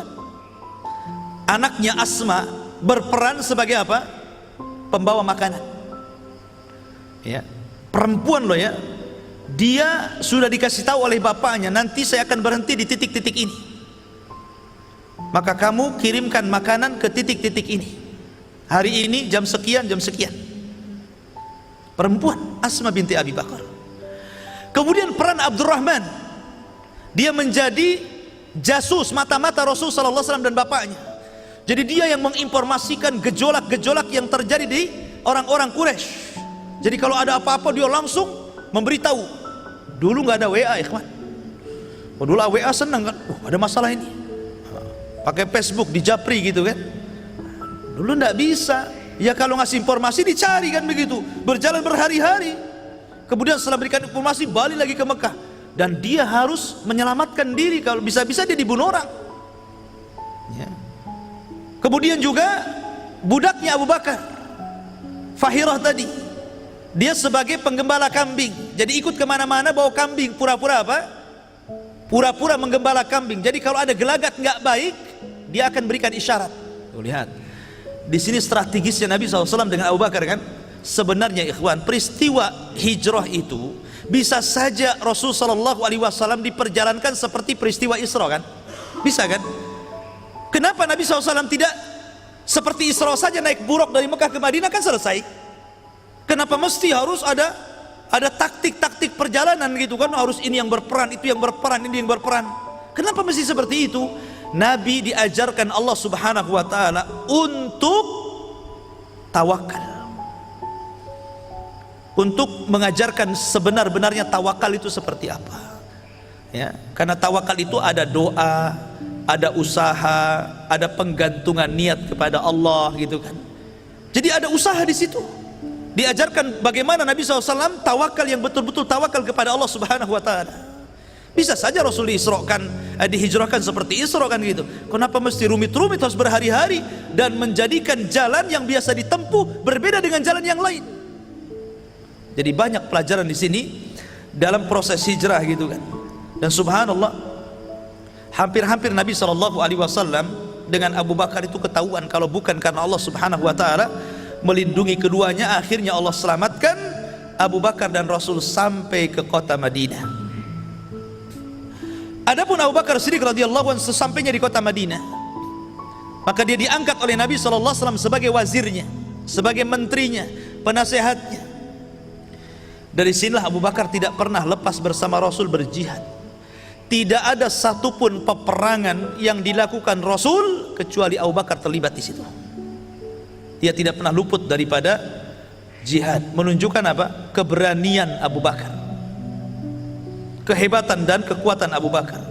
Anaknya Asma berperan sebagai apa? Pembawa makanan. Ya, perempuan loh ya. Dia sudah dikasih tahu oleh bapaknya, nanti saya akan berhenti di titik-titik ini, maka kamu kirimkan makanan ke titik-titik ini. Hari ini jam sekian, jam sekian. Perempuan Asma binti Abi Bakar. Kemudian peran Abdurrahman, dia menjadi jasus mata-mata Rasul sallallahu alaihi wasallam dan bapaknya. Jadi dia yang menginformasikan gejolak-gejolak yang terjadi di orang-orang Quraisy. Jadi kalau ada apa-apa dia langsung memberitahu. Dulu nggak ada WA, ikhwan. Oh, dulu WA senang kan? Ada masalah ini. Pakai Facebook, di japri gitu kan. Dulu nggak bisa. Ya kalau ngasih informasi dicari kan begitu. Berjalan berhari-hari. Kemudian setelah berikan informasi balik lagi ke Mekah. Dan dia harus menyelamatkan diri, kalau bisa-bisa dia dibunuh orang. Ya. Kemudian juga budaknya Abu Bakar, Fahirah tadi, dia sebagai penggembala kambing. Jadi ikut kemana-mana bawa kambing, pura-pura apa? Pura-pura menggembala kambing. Jadi kalau ada gelagat nggak baik, dia akan berikan isyarat. Tuh, lihat. Di sini strategisnya Nabi SAW dengan Abu Bakar kan. Sebenarnya ikhwan, peristiwa hijrah itu bisa saja Rasul SAW diperjalankan seperti peristiwa Isra kan? Bisa kan? Kenapa Nabi SAW tidak seperti Isra saja naik buruk dari Mekah ke Madinah kan selesai? Kenapa mesti harus ada taktik-taktik perjalanan gitu kan? Harus ini yang berperan, itu yang berperan, ini yang berperan. Kenapa mesti seperti itu? Nabi diajarkan Allah Subhanahu wa taala untuk tawakal. Untuk mengajarkan sebenar-benarnya tawakal itu seperti apa. Ya, karena tawakal itu ada doa, ada usaha, ada penggantungan niat kepada Allah gitu kan. Jadi ada usaha di situ. Diajarkan bagaimana Nabi SAW tawakal yang betul-betul tawakal kepada Allah Subhanahu wa taala. Bisa saja Rasul dihijrahkan seperti Isra kan gitu. Kenapa mesti rumit-rumit harus berhari-hari dan menjadikan jalan yang biasa ditempuh berbeda dengan jalan yang lain? Jadi banyak pelajaran di sini dalam proses hijrah gitu kan. Dan subhanallah, hampir-hampir Nabi SAW dengan Abu Bakar itu ketahuan kalau bukan karena Allah Subhanahu wa taala melindungi keduanya, akhirnya Allah selamatkan Abu Bakar dan Rasul sampai ke kota Madinah. Adapun Abu Bakar Siddiq radhiyallahu anhu sesampainya di kota Madinah, maka dia diangkat oleh Nabi SAW sebagai wazirnya, sebagai menterinya, penasehatnya. Dari sinilah Abu Bakar tidak pernah lepas bersama Rasul berjihad. Tidak ada satupun peperangan yang dilakukan Rasul kecuali Abu Bakar terlibat di situ. Dia tidak pernah luput daripada jihad, menunjukkan apa? Keberanian Abu Bakar, kehebatan dan kekuatan Abu Bakar.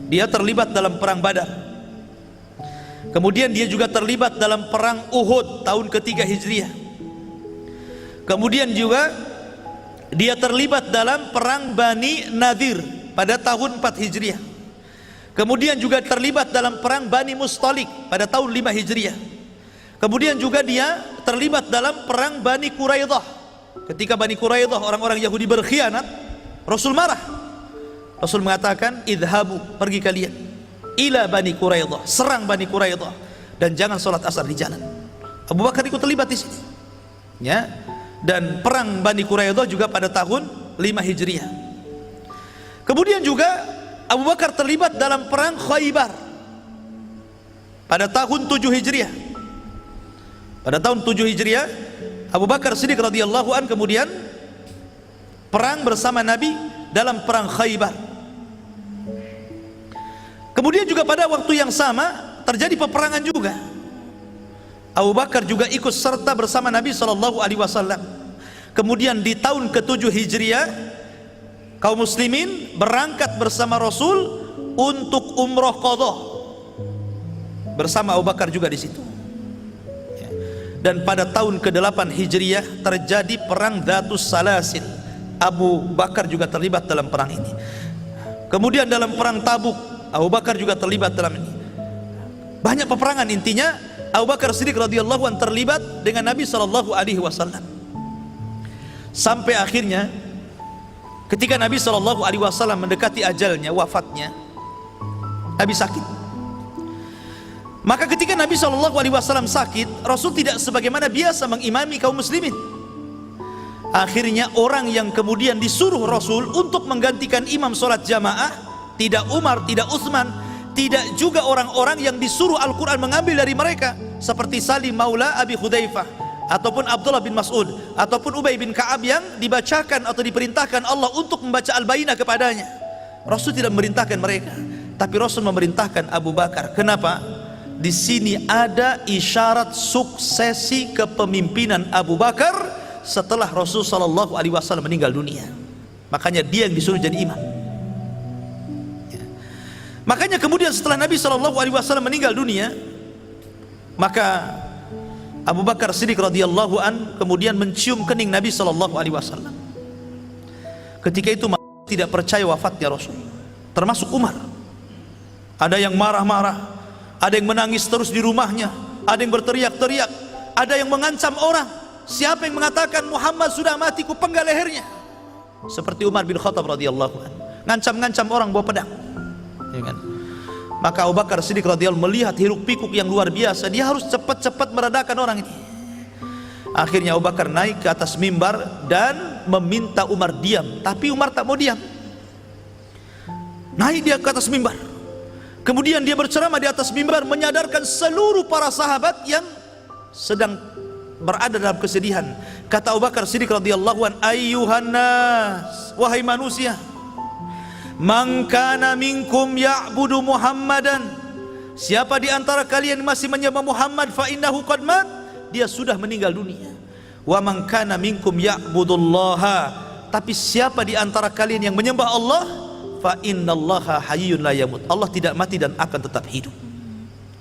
Dia terlibat dalam perang Badar, kemudian dia juga terlibat dalam perang Uhud tahun ketiga Hijriah, kemudian juga dia terlibat dalam perang Bani Nadir pada tahun 4 Hijriah, kemudian juga terlibat dalam perang Bani Mustalik pada tahun 5 Hijriah, kemudian juga dia terlibat dalam perang Bani Quraidah. Ketika Bani Quraidah, orang-orang Yahudi berkhianat, Rasul marah. Rasul mengatakan, idhabu, pergi kalian ila Bani Quraidah, serang Bani Quraidah, dan jangan sholat asar di jalan. Abu Bakar ikut terlibat di sini, ya. Dan perang Bani Quraidah juga pada tahun 5 Hijriah. Kemudian juga Abu Bakar terlibat dalam perang Khaybar pada tahun 7 Hijriah. Pada tahun 7 Hijriah, Abu Bakar Siddiq radhiyallahu an kemudian perang bersama Nabi dalam perang Khaybar. Kemudian juga pada waktu yang sama terjadi peperangan juga. Abu Bakar juga ikut serta bersama Nabi SAW. Kemudian di tahun ke-7 Hijriah, kaum muslimin berangkat bersama Rasul untuk umroh qadha. Bersama Abu Bakar juga di situ. Dan pada tahun ke-8 Hijriah terjadi perang Dhatus Salasil. Abu Bakar juga terlibat dalam perang ini. Kemudian dalam perang Tabuk, Abu Bakar juga terlibat dalam ini. Banyak peperangan, intinya Abu Bakar Siddiq radhiyallahu anhu terlibat dengan Nabi SAW. Sampai akhirnya ketika Nabi SAW mendekati ajalnya, wafatnya, Nabi sakit. Maka ketika Nabi SAW sakit, Rasul tidak sebagaimana biasa mengimami kaum muslimin. Akhirnya orang yang kemudian disuruh Rasul untuk menggantikan imam sholat jamaah, tidak Umar, tidak Utsman, tidak juga orang-orang yang disuruh Al-Quran mengambil dari mereka, seperti Salim Maula Abi Hudzaifah, ataupun Abdullah bin Mas'ud, ataupun Ubay bin Ka'ab yang dibacakan atau diperintahkan Allah untuk membaca Al-Bayyinah kepadanya. Rasul tidak memerintahkan mereka, tapi Rasul memerintahkan Abu Bakar. Kenapa? Di sini ada isyarat suksesi kepemimpinan Abu Bakar setelah Rasul SAW meninggal dunia. Makanya dia yang disuruh jadi imam. Makanya kemudian setelah Nabi SAW meninggal dunia, maka Abu Bakar Siddiq radhiyallahu an kemudian mencium kening Nabi SAW. Ketika itu tidak percaya wafatnya Rasul, termasuk Umar. Ada yang marah-marah, ada yang menangis terus di rumahnya, ada yang berteriak-teriak, ada yang mengancam orang. Siapa yang mengatakan Muhammad sudah mati, ku penggal lehernya. Seperti Umar bin Khattab radhiyallahu an, ngancam-ngancam orang bawa pedang. Ya kan? Maka Abu Bakar Siddiq radhiyallahu melihat hiruk pikuk yang luar biasa, dia harus cepat-cepat meredakan orang ini. Akhirnya Abu Bakar naik ke atas mimbar dan meminta Umar diam, tapi Umar tak mau diam. Naik dia ke atas mimbar, kemudian dia berceramah di atas mimbar, menyadarkan seluruh para sahabat yang sedang berada dalam kesedihan. Kata Abu Bakar Siddiq radhiyallahu an, ayyuhan nas, wahai manusia, man kana minkum ya'budu Muhammadan, siapa di antara kalian masih menyembah Muhammad, fa innahu qad mat, dia sudah meninggal dunia. Wa man kana minkum ya'budullaha, tapi siapa di antara kalian yang menyembah Allah, fa innallaha hayyun la yamut, Allah tidak mati dan akan tetap hidup.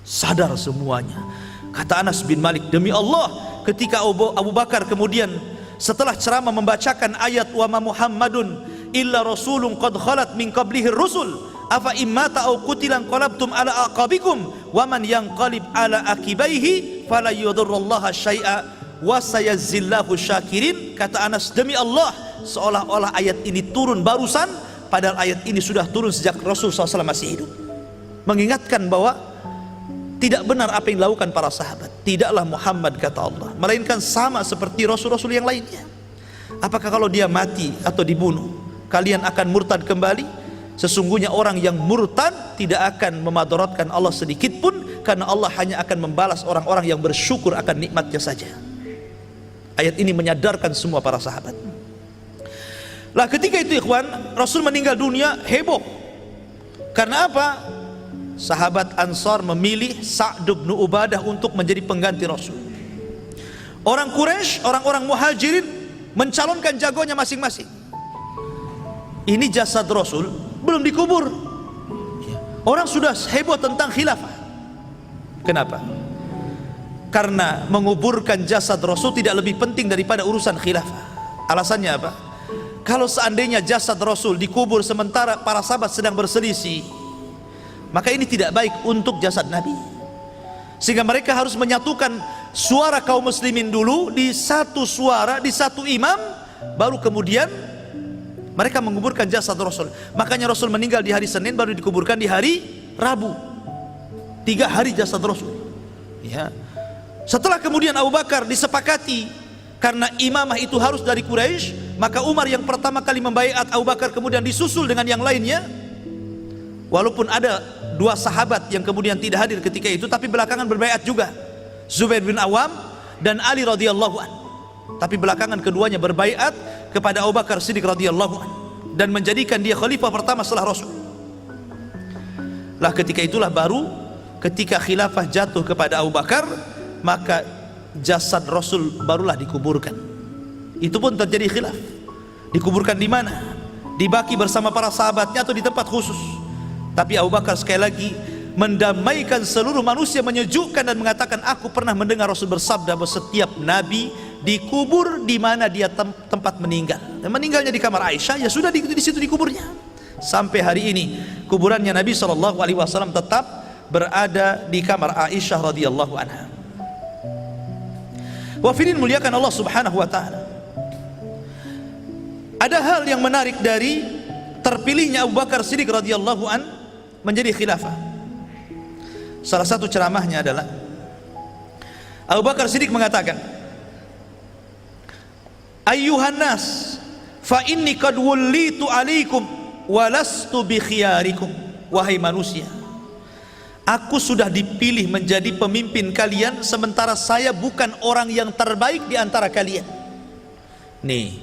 Sadar semuanya. Kata Anas bin Malik, demi Allah, ketika Abu Bakar kemudian setelah ceramah membacakan ayat wa ma Muhammadun illa rasulun qad khalat min qablihi rusul afa immata aw qutilan qalabtum ala aqabikum wa man yanqalib ala akibaihi fala yadurrullaha syai'a wa sayazzillahu syakirin. Kata Anas, demi Allah, seolah-olah ayat ini turun barusan, padahal ayat ini sudah turun sejak Rasul SAW masih hidup, mengingatkan bahwa tidak benar apa yang dilakukan para sahabat. Tidaklah Muhammad, kata Allah, melainkan sama seperti Rasul-Rasul yang lainnya. Apakah kalau dia mati atau dibunuh, kalian akan murtad kembali? Sesungguhnya orang yang murtad tidak akan memadaratkan Allah sedikit pun, karena Allah hanya akan membalas orang-orang yang bersyukur akan nikmatnya saja. Ayat ini menyadarkan semua para sahabat. Lah ketika itu ikhwan, Rasul meninggal dunia, heboh. Karena apa? Sahabat Ansar memilih Sa'd bin Ubadah untuk menjadi pengganti Rasul. Orang Quraisy, orang-orang Muhajirin mencalonkan jagonya masing-masing. Ini jasad Rasul belum dikubur. Orang sudah heboh tentang khilafah. Kenapa? Karena menguburkan jasad Rasul tidak lebih penting daripada urusan khilafah. Alasannya apa? Kalau seandainya jasad Rasul dikubur sementara para sahabat sedang berselisih, maka ini tidak baik untuk jasad Nabi. Sehingga mereka harus menyatukan suara kaum muslimin dulu di satu suara, di satu imam, baru kemudian mereka menguburkan jasad Rasul. Makanya Rasul meninggal di hari Senin, baru dikuburkan di hari Rabu. 3 hari jasad Rasul. Ya. Setelah kemudian Abu Bakar disepakati, karena imamah itu harus dari Quraisy, maka Umar yang pertama kali membaiat Abu Bakar, kemudian disusul dengan yang lainnya. Walaupun ada 2 sahabat yang kemudian tidak hadir ketika itu, tapi belakangan berbaiat juga, Zubair bin Awam dan Ali radhiyallahu an. Tapi belakangan keduanya berbaiat kepada Abu Bakar Siddiq radhiyallahu an dan menjadikan dia khalifah pertama setelah Rasul. Lah ketika itulah baru ketika khilafah jatuh kepada Abu Bakar, maka jasad Rasul barulah dikuburkan. Itu pun terjadi khilaf. Dikuburkan di mana? Di baki bersama para sahabatnya atau di tempat khusus? Tapi Abu Bakar sekali lagi mendamaikan seluruh manusia, menyejukkan dan mengatakan, aku pernah mendengar Rasul bersabda bahwa setiap nabi dikubur di mana dia tempat meninggal. Dan meninggalnya di kamar Aisyah, ya sudah di situ dikuburnya. Sampai hari ini kuburannya Nabi SAW tetap berada di kamar Aisyah radhiyallahu anha. Wafidin muliakan Allah Subhanahu wa taala. Ada hal yang menarik dari terpilihnya Abu Bakar Siddiq radhiyallahu an menjadi khilafah. Salah satu ceramahnya adalah Abu Bakar Siddiq mengatakan, ayyuhan nas fa inni qad wullitu alaikum wa lastu bi khiyarikum. Wahai manusia, aku sudah dipilih menjadi pemimpin kalian, sementara saya bukan orang yang terbaik di antara kalian. Nih,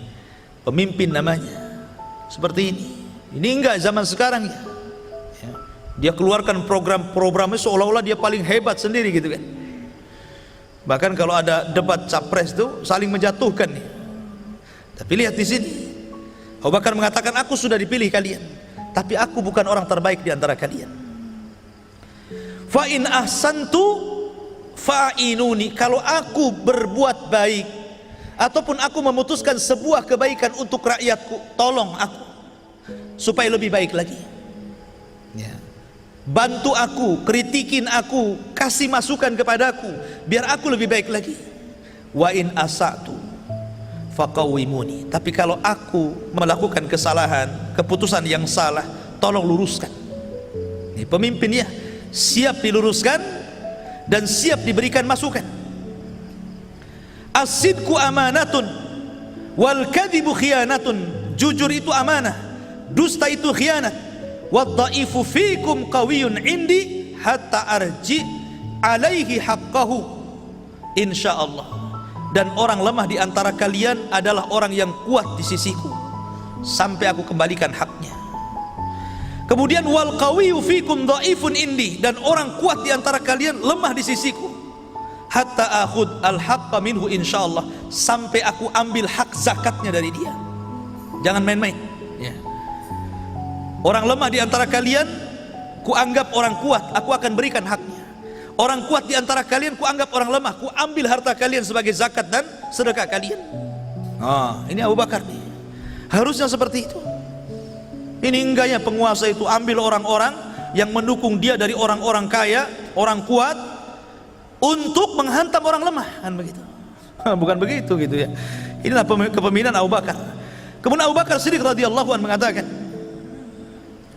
pemimpin namanya seperti ini. Ini enggak zaman sekarang ya. Dia keluarkan program-programnya seolah-olah dia paling hebat sendiri gitu kan. Bahkan kalau ada debat capres itu saling menjatuhkan nih. Tapi lihat di sini, Abu Bakar mengatakan, aku sudah dipilih kalian, tapi aku bukan orang terbaik di antara kalian. Fa in ahsantu fa'inuni, kalau aku berbuat baik ataupun aku memutuskan sebuah kebaikan untuk rakyatku, tolong aku supaya lebih baik lagi. Ya. Bantu aku, kritikin aku, kasih masukan kepadaku biar aku lebih baik lagi. Wa in asatu faqawimuni, tapi kalau aku melakukan kesalahan, keputusan yang salah, tolong luruskan. Ini pemimpin ya, siap diluruskan dan siap diberikan masukan. As-sidqu amanatun wal kadhibu khiyanatun, jujur itu amanah, dusta itu khianat. Waddaifu fikum qawiyyun indi hatta arji alaihi haqqahu insyaallah. Dan orang lemah di antara kalian adalah orang yang kuat di sisiku sampai aku kembalikan haknya. Kemudian wal qawiyyu fikum dhaifun indi, dan orang kuat di antara kalian lemah di sisiku hatta akhud al haqqa minhu insyaallah, sampai aku ambil hak zakatnya dari dia. Jangan main-main ya. Orang lemah di antara kalian kuanggap orang kuat, aku akan berikan haknya. Orang kuat di antara kalian kuanggap orang lemah, ku ambil harta kalian sebagai zakat dan sedekah kalian. Ini Abu Bakar nih. Harusnya seperti itu. Ini enggaknya penguasa itu ambil orang-orang yang mendukung dia dari orang-orang kaya, orang kuat, untuk menghantam orang lemah, kan begitu. Bukan begitu gitu ya. Inilah kepemimpinan Abu Bakar. Kemudian Abu Bakar Siddiq radhiyallahu anhu mengatakan,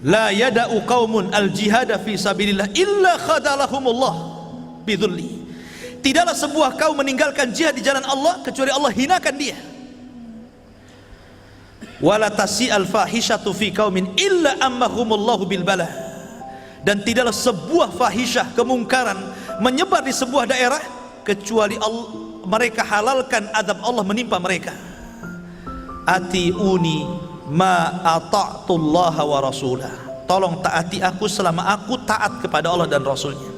la yada'u qaumun al-jihada fi sabilillah illa khadalahumullah bidhulli. Tidaklah sebuah kaum meninggalkan jihad di jalan Allah kecuali Allah hinakan dia. Wala tasi'al fahishatu fi qaumin illa ammahumullahu bil bala. Dan tidaklah sebuah fahisyah, kemungkaran menyebar di sebuah daerah kecuali mereka halalkan azab Allah menimpa mereka. Atiuni ma ata'tullaha wa rasulah, tolong taati aku selama aku taat kepada Allah dan Rasulnya.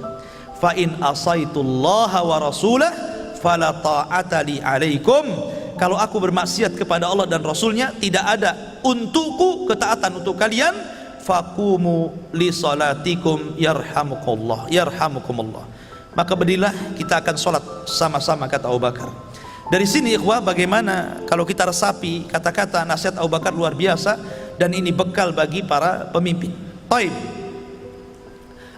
Fa in asaitullaha wa rasulah fala ta'ata li alaikum. Kalau aku bermaksiat kepada Allah dan Rasulnya, tidak ada untukku ketaatan untuk kalian. Faqumu li salatikum yarhamukallah, yarhamukumullah. Maka berdirilah, kita akan sholat sama-sama, kata Abu Bakar. Dari sini ikhwah, bagaimana kalau kita resapi kata-kata nasihat Abu Bakar luar biasa, dan ini bekal bagi para pemimpin. Baik,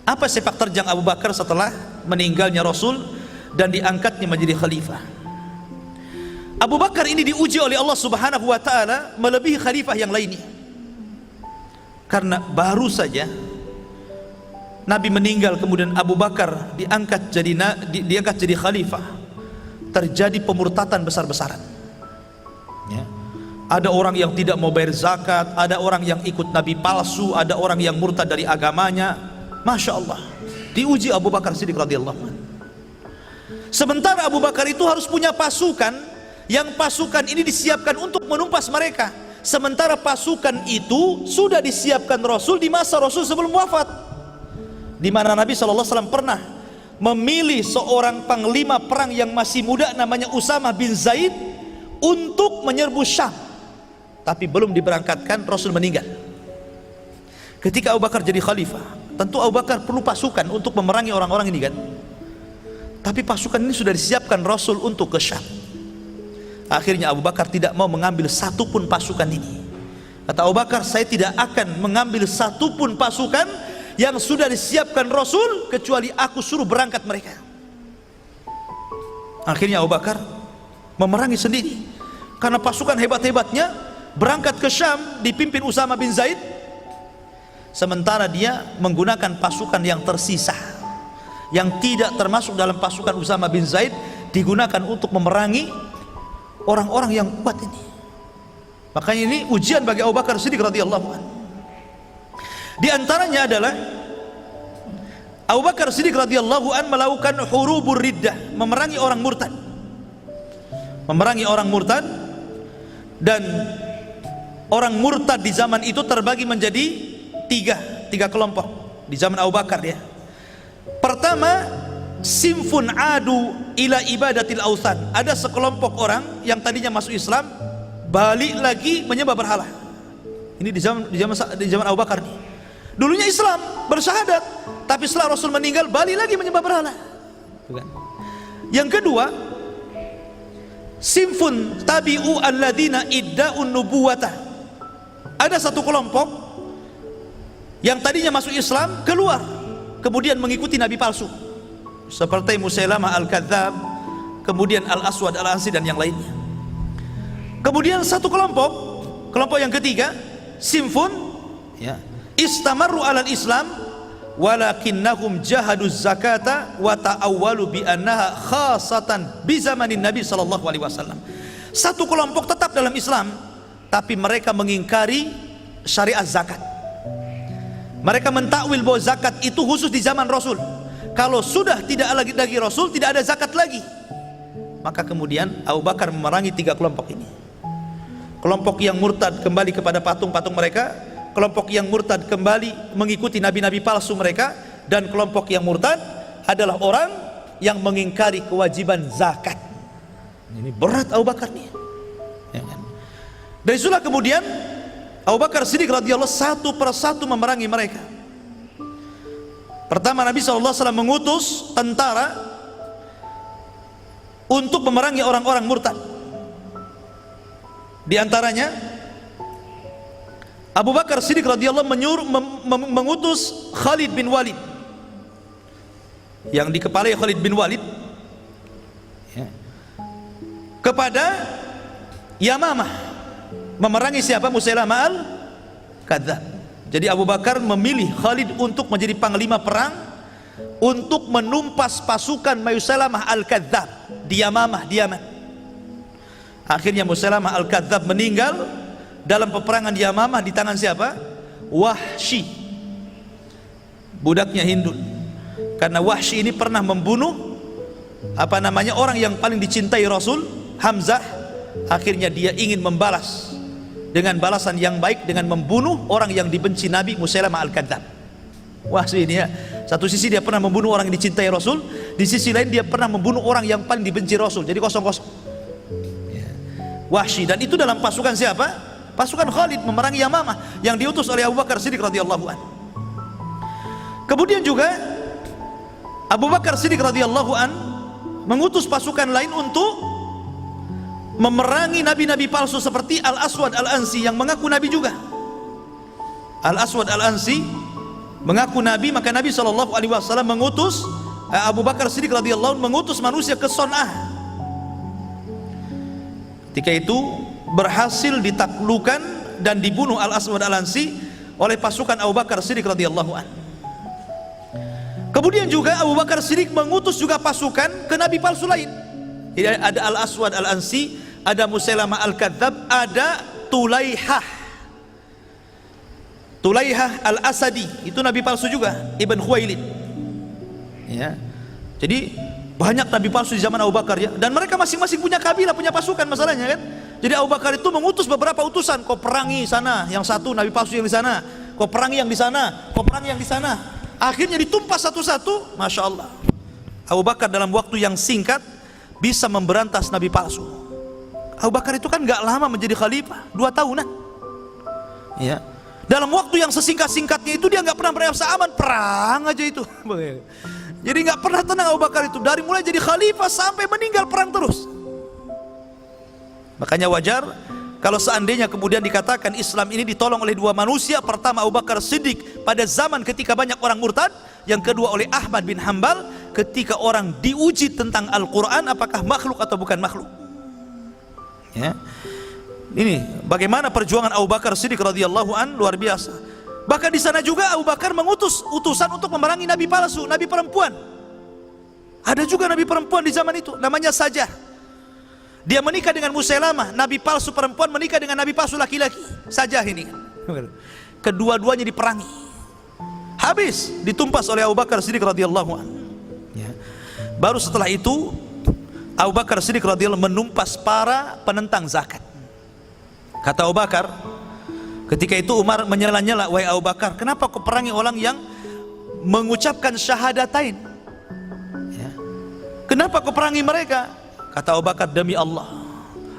apa sepak terjang Abu Bakar setelah meninggalnya Rasul dan diangkatnya menjadi khalifah? Abu Bakar ini diuji oleh Allah Subhanahu wa ta'ala melebihi khalifah yang lainnya, karena baru saja Nabi meninggal, kemudian Abu Bakar diangkat jadi khalifah. Terjadi pemurtatan besar-besaran, ya. Ada orang yang tidak mau bayar zakat, ada orang yang ikut nabi palsu, ada orang yang murtad dari agamanya. Masya Allah, diuji Abu Bakar Siddiq radhiyallahu anhu. Sementara Abu Bakar itu harus punya pasukan, yang pasukan ini disiapkan untuk menumpas mereka. Sementara pasukan itu sudah disiapkan Rasul di masa Rasul sebelum wafat, di mana Nabi SAW pernah memilih seorang panglima perang yang masih muda namanya Usamah bin Zaid untuk menyerbu Syam, tapi belum diberangkatkan, Rasul meninggal. Ketika Abu Bakar jadi khalifah, tentu Abu Bakar perlu pasukan untuk memerangi orang-orang ini kan, tapi pasukan ini sudah disiapkan Rasul untuk ke Syam. Akhirnya Abu Bakar tidak mau mengambil satupun pasukan ini. Kata Abu Bakar, saya tidak akan mengambil satupun pasukan yang sudah disiapkan Rasul kecuali aku suruh berangkat mereka. Akhirnya Abu Bakar memerangi sendiri, karena pasukan hebat-hebatnya berangkat ke Syam dipimpin Usamah bin Zaid, sementara dia menggunakan pasukan yang tersisa, yang tidak termasuk dalam pasukan Usamah bin Zaid, digunakan untuk memerangi orang-orang yang kuat ini. Makanya ini ujian bagi Abu Bakar Siddiq radhiyallahu anhu. Di antaranya adalah Abu Bakar Siddiq radhiyallahu an melakukan hurubur riddah, memerangi orang murtad. Memerangi orang murtad, dan orang murtad di zaman itu terbagi menjadi tiga kelompok di zaman Abu Bakar ya. Pertama, simfun adu ila ibadatil authan. Ada sekelompok orang yang tadinya masuk Islam balik lagi menyembah berhala. Ini di zaman Abu Bakar nih. Dulunya Islam, bersyahadat, tapi setelah Rasul meninggal balik lagi menyembah berhala. Yang kedua, simfun tabi'u alladzina idda'un nubuwatah. Ada satu kelompok yang tadinya masuk Islam keluar, kemudian mengikuti nabi palsu, seperti Musailamah al-Kadzab, kemudian Al-Aswad al-Ansi dan yang lainnya. Kemudian satu kelompok yang ketiga, simfun ya, istamarru alal Islam walakinnahum jahaduz zakata wa ta'awwalu bi annaha khasatan bi zamanin Nabi sallallahu alaihi wasallam. Satu kelompok tetap dalam Islam, tapi mereka mengingkari syariat zakat. Mereka mentakwil bahwa zakat itu khusus di zaman Rasul. Kalau sudah tidak lagi Rasul, tidak ada zakat lagi. Maka kemudian Abu Bakar memerangi tiga kelompok ini. Kelompok yang murtad kembali kepada patung-patung mereka, kelompok yang murtad kembali mengikuti nabi-nabi palsu mereka, dan kelompok yang murtad adalah orang yang mengingkari kewajiban zakat. Ini berat Abu Bakar nih ya kan? Dari itulah kemudian Abu Bakar Siddiq radhiyallahu satu persatu memerangi mereka. Pertama, Nabi SAW mengutus tentara untuk memerangi orang-orang murtad. Di antaranya Abu Bakar Siddiq radhiyallahu mengutus Khalid bin Walid, yang dikepalai Khalid bin Walid ya, kepada Yamamah, memerangi siapa? Musailamah al-Kadzab. Jadi Abu Bakar memilih Khalid untuk menjadi panglima perang untuk menumpas pasukan Musailamah al-Kadzab di Yamamah, di Yaman. Akhirnya Musailamah al-Kadzab meninggal dalam peperangan di Yamamah di tangan siapa? Wahsy, budaknya Hindun. Karena Wahsy ini pernah membunuh orang yang paling dicintai Rasul, Hamzah. Akhirnya dia ingin membalas dengan balasan yang baik dengan membunuh orang yang dibenci Nabi, Musailamah al-Kadzab. Wahsy ini ya, satu sisi dia pernah membunuh orang yang dicintai Rasul, di sisi lain dia pernah membunuh orang yang paling dibenci Rasul. Jadi kosong-kosong. Wahsy, dan itu dalam pasukan siapa? Pasukan Khalid memerangi Yamamah yang diutus oleh Abu Bakar Siddiq radhiyallahu anhu. Kemudian juga Abu Bakar Siddiq radhiyallahu anhu mengutus pasukan lain untuk memerangi nabi-nabi palsu seperti Al-Aswad Al-Ansi yang mengaku nabi juga. Al-Aswad Al-Ansi mengaku nabi, maka Nabi SAW mengutus Abu Bakar Siddiq radhiyallahu anhu mengutus manusia ke Son'ah. Ketika itu berhasil ditaklukkan dan dibunuh Al-Aswad Al-Ansi oleh pasukan Abu Bakar Siddiq radhiyallahu anhu. Kemudian juga Abu Bakar Siddiq mengutus juga pasukan ke nabi palsu lain. Jadi ada Al-Aswad Al-Ansi, ada Musailamah Al-Kadzab, ada Tulaihah Al-Asadi, itu nabi palsu juga, Ibn Khuwailid. Ya. Jadi banyak nabi palsu di zaman Abu Bakar ya, dan mereka masing-masing punya kabilah, punya pasukan masalahnya kan. Jadi Abu Bakar itu mengutus beberapa utusan, kau perangi sana, yang satu nabi palsu yang di sana, kau perangi yang di sana, kau perangi yang di sana. Akhirnya ditumpas satu-satu, Masya Allah. Abu Bakar dalam waktu yang singkat bisa memberantas nabi palsu. Abu Bakar itu kan gak lama menjadi khalifah, 2 tahunan ya. Dalam waktu yang sesingkat-singkatnya itu dia gak pernah merasa aman, perang aja itu. Jadi gak pernah tenang Abu Bakar itu, dari mulai jadi khalifah sampai meninggal perang terus. Makanya wajar kalau seandainya kemudian dikatakan Islam ini ditolong oleh 2 manusia. Pertama Abu Bakar Siddiq pada zaman ketika banyak orang murtad, yang kedua oleh Ahmad bin Hanbal ketika orang diuji tentang Al-Quran apakah makhluk atau bukan makhluk ya. Ini bagaimana perjuangan Abu Bakar Siddiq radhiyallahu an, luar biasa. Bahkan di sana juga Abu Bakar mengutus utusan untuk memerangi nabi palsu, nabi perempuan. Ada juga nabi perempuan di zaman itu, namanya Sajah. Dia menikah dengan Musailamah, nabi palsu perempuan menikah dengan nabi palsu laki-laki. Sajah ini. Kedua-duanya diperangi. Habis ditumpas oleh Abu Bakar Siddiq radhiyallahu an. Ya. Baru setelah itu Abu Bakar Siddiq radhiyallahu menumpas para penentang zakat. Kata Abu Bakar, ketika itu Umar menyela-nyela, wahai Abu Bakar, kenapa kau perangi orang yang mengucapkan syahadatain ya. Kenapa kau perangi mereka? Kata Abu Bakar, demi Allah,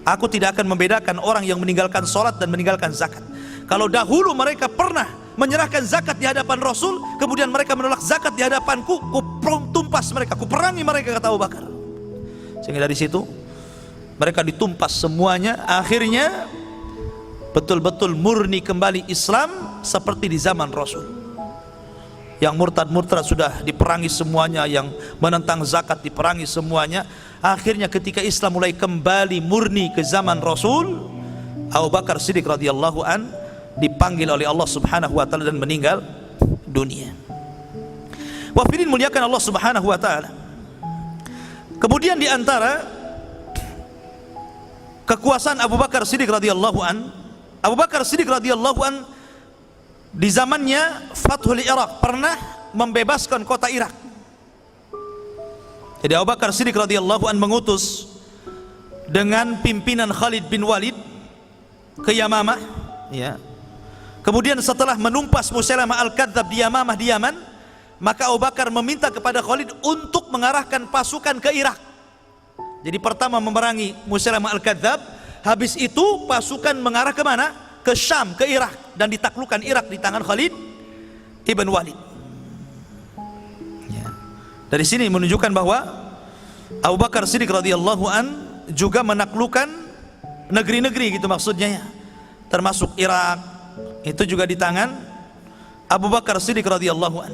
aku tidak akan membedakan orang yang meninggalkan sholat dan meninggalkan zakat. Kalau dahulu mereka pernah menyerahkan zakat di hadapan Rasul, kemudian mereka menolak zakat di hadapanku, ku tumpas mereka, ku perangi mereka, kata Abu Bakar. Sehingga dari situ mereka ditumpas semuanya. Akhirnya betul-betul murni kembali Islam seperti di zaman Rasul. Yang murtad-murtad sudah diperangi semuanya, yang menentang zakat diperangi semuanya. Akhirnya ketika Islam mulai kembali murni ke zaman Rasul, Abu Bakar Siddiq radhiyallahu an dipanggil oleh Allah Subhanahu wa taala dan meninggal dunia. Wafirin muliakan Allah Subhanahu wa taala. Kemudian di antara kekuasaan Abu Bakar Siddiq radhiyallahu an, Abu Bakar Siddiq radhiyallahu an di zamannya Fathul Irak pernah membebaskan kota Irak. Jadi Abu Bakar Siddiq radhiyallahu an mengutus dengan pimpinan Khalid bin Walid ke Yamamah ya. Kemudian setelah menumpas Musailamah Al-Kadzab di Yamamah di Yaman, maka Abu Bakar meminta kepada Khalid untuk mengarahkan pasukan ke Irak. Jadi pertama memerangi Musailamah Al-Kadzab, habis itu pasukan mengarah ke mana? Ke Syam, ke Irak, dan ditaklukkan Irak di tangan Khalid ibn Walid ya. Dari sini menunjukkan bahwa Abu Bakar Siddiq radhiyallahu an juga menaklukkan negeri-negeri gitu maksudnya ya. Termasuk Irak, itu juga di tangan Abu Bakar Siddiq radhiyallahu an.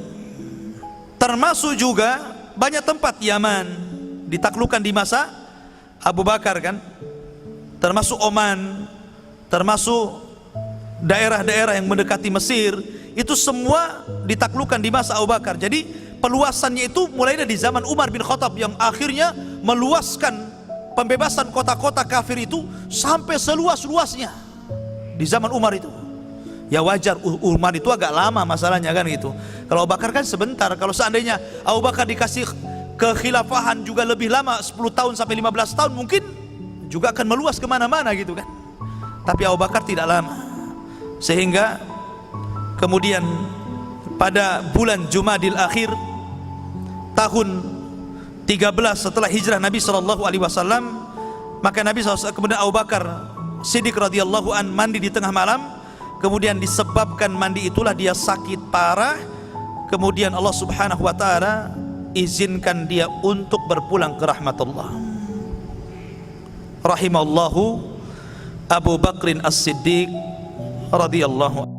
Termasuk juga banyak tempat Yaman ditaklukkan di masa Abu Bakar kan, termasuk Oman, termasuk daerah-daerah yang mendekati Mesir, itu semua ditaklukkan di masa Abu Bakar. Jadi peluasannya itu mulai dari zaman Umar bin Khattab yang akhirnya meluaskan pembebasan kota-kota kafir itu sampai seluas-luasnya di zaman Umar itu. Ya wajar, Umar itu agak lama masalahnya kan gitu. Kalau Abu Bakar kan sebentar. Kalau seandainya Abu Bakar dikasih kekhilafahan juga lebih lama, 10 tahun sampai 15 tahun, mungkin juga akan meluas kemana-mana gitu kan. Tapi Abu Bakar tidak lama. Sehingga kemudian pada bulan Jumadil Akhir tahun setelah hijrah Nabi SAW, maka Nabi SAW, kemudian Abu Bakar Siddiq radhiyallahu an mandi di tengah malam, kemudian disebabkan mandi itulah dia sakit parah, kemudian Allah Subhanahu wa taala izinkan dia untuk berpulang ke rahmatullah. Rahimallahu Abu Bakrin As-Siddiq radhiyallahu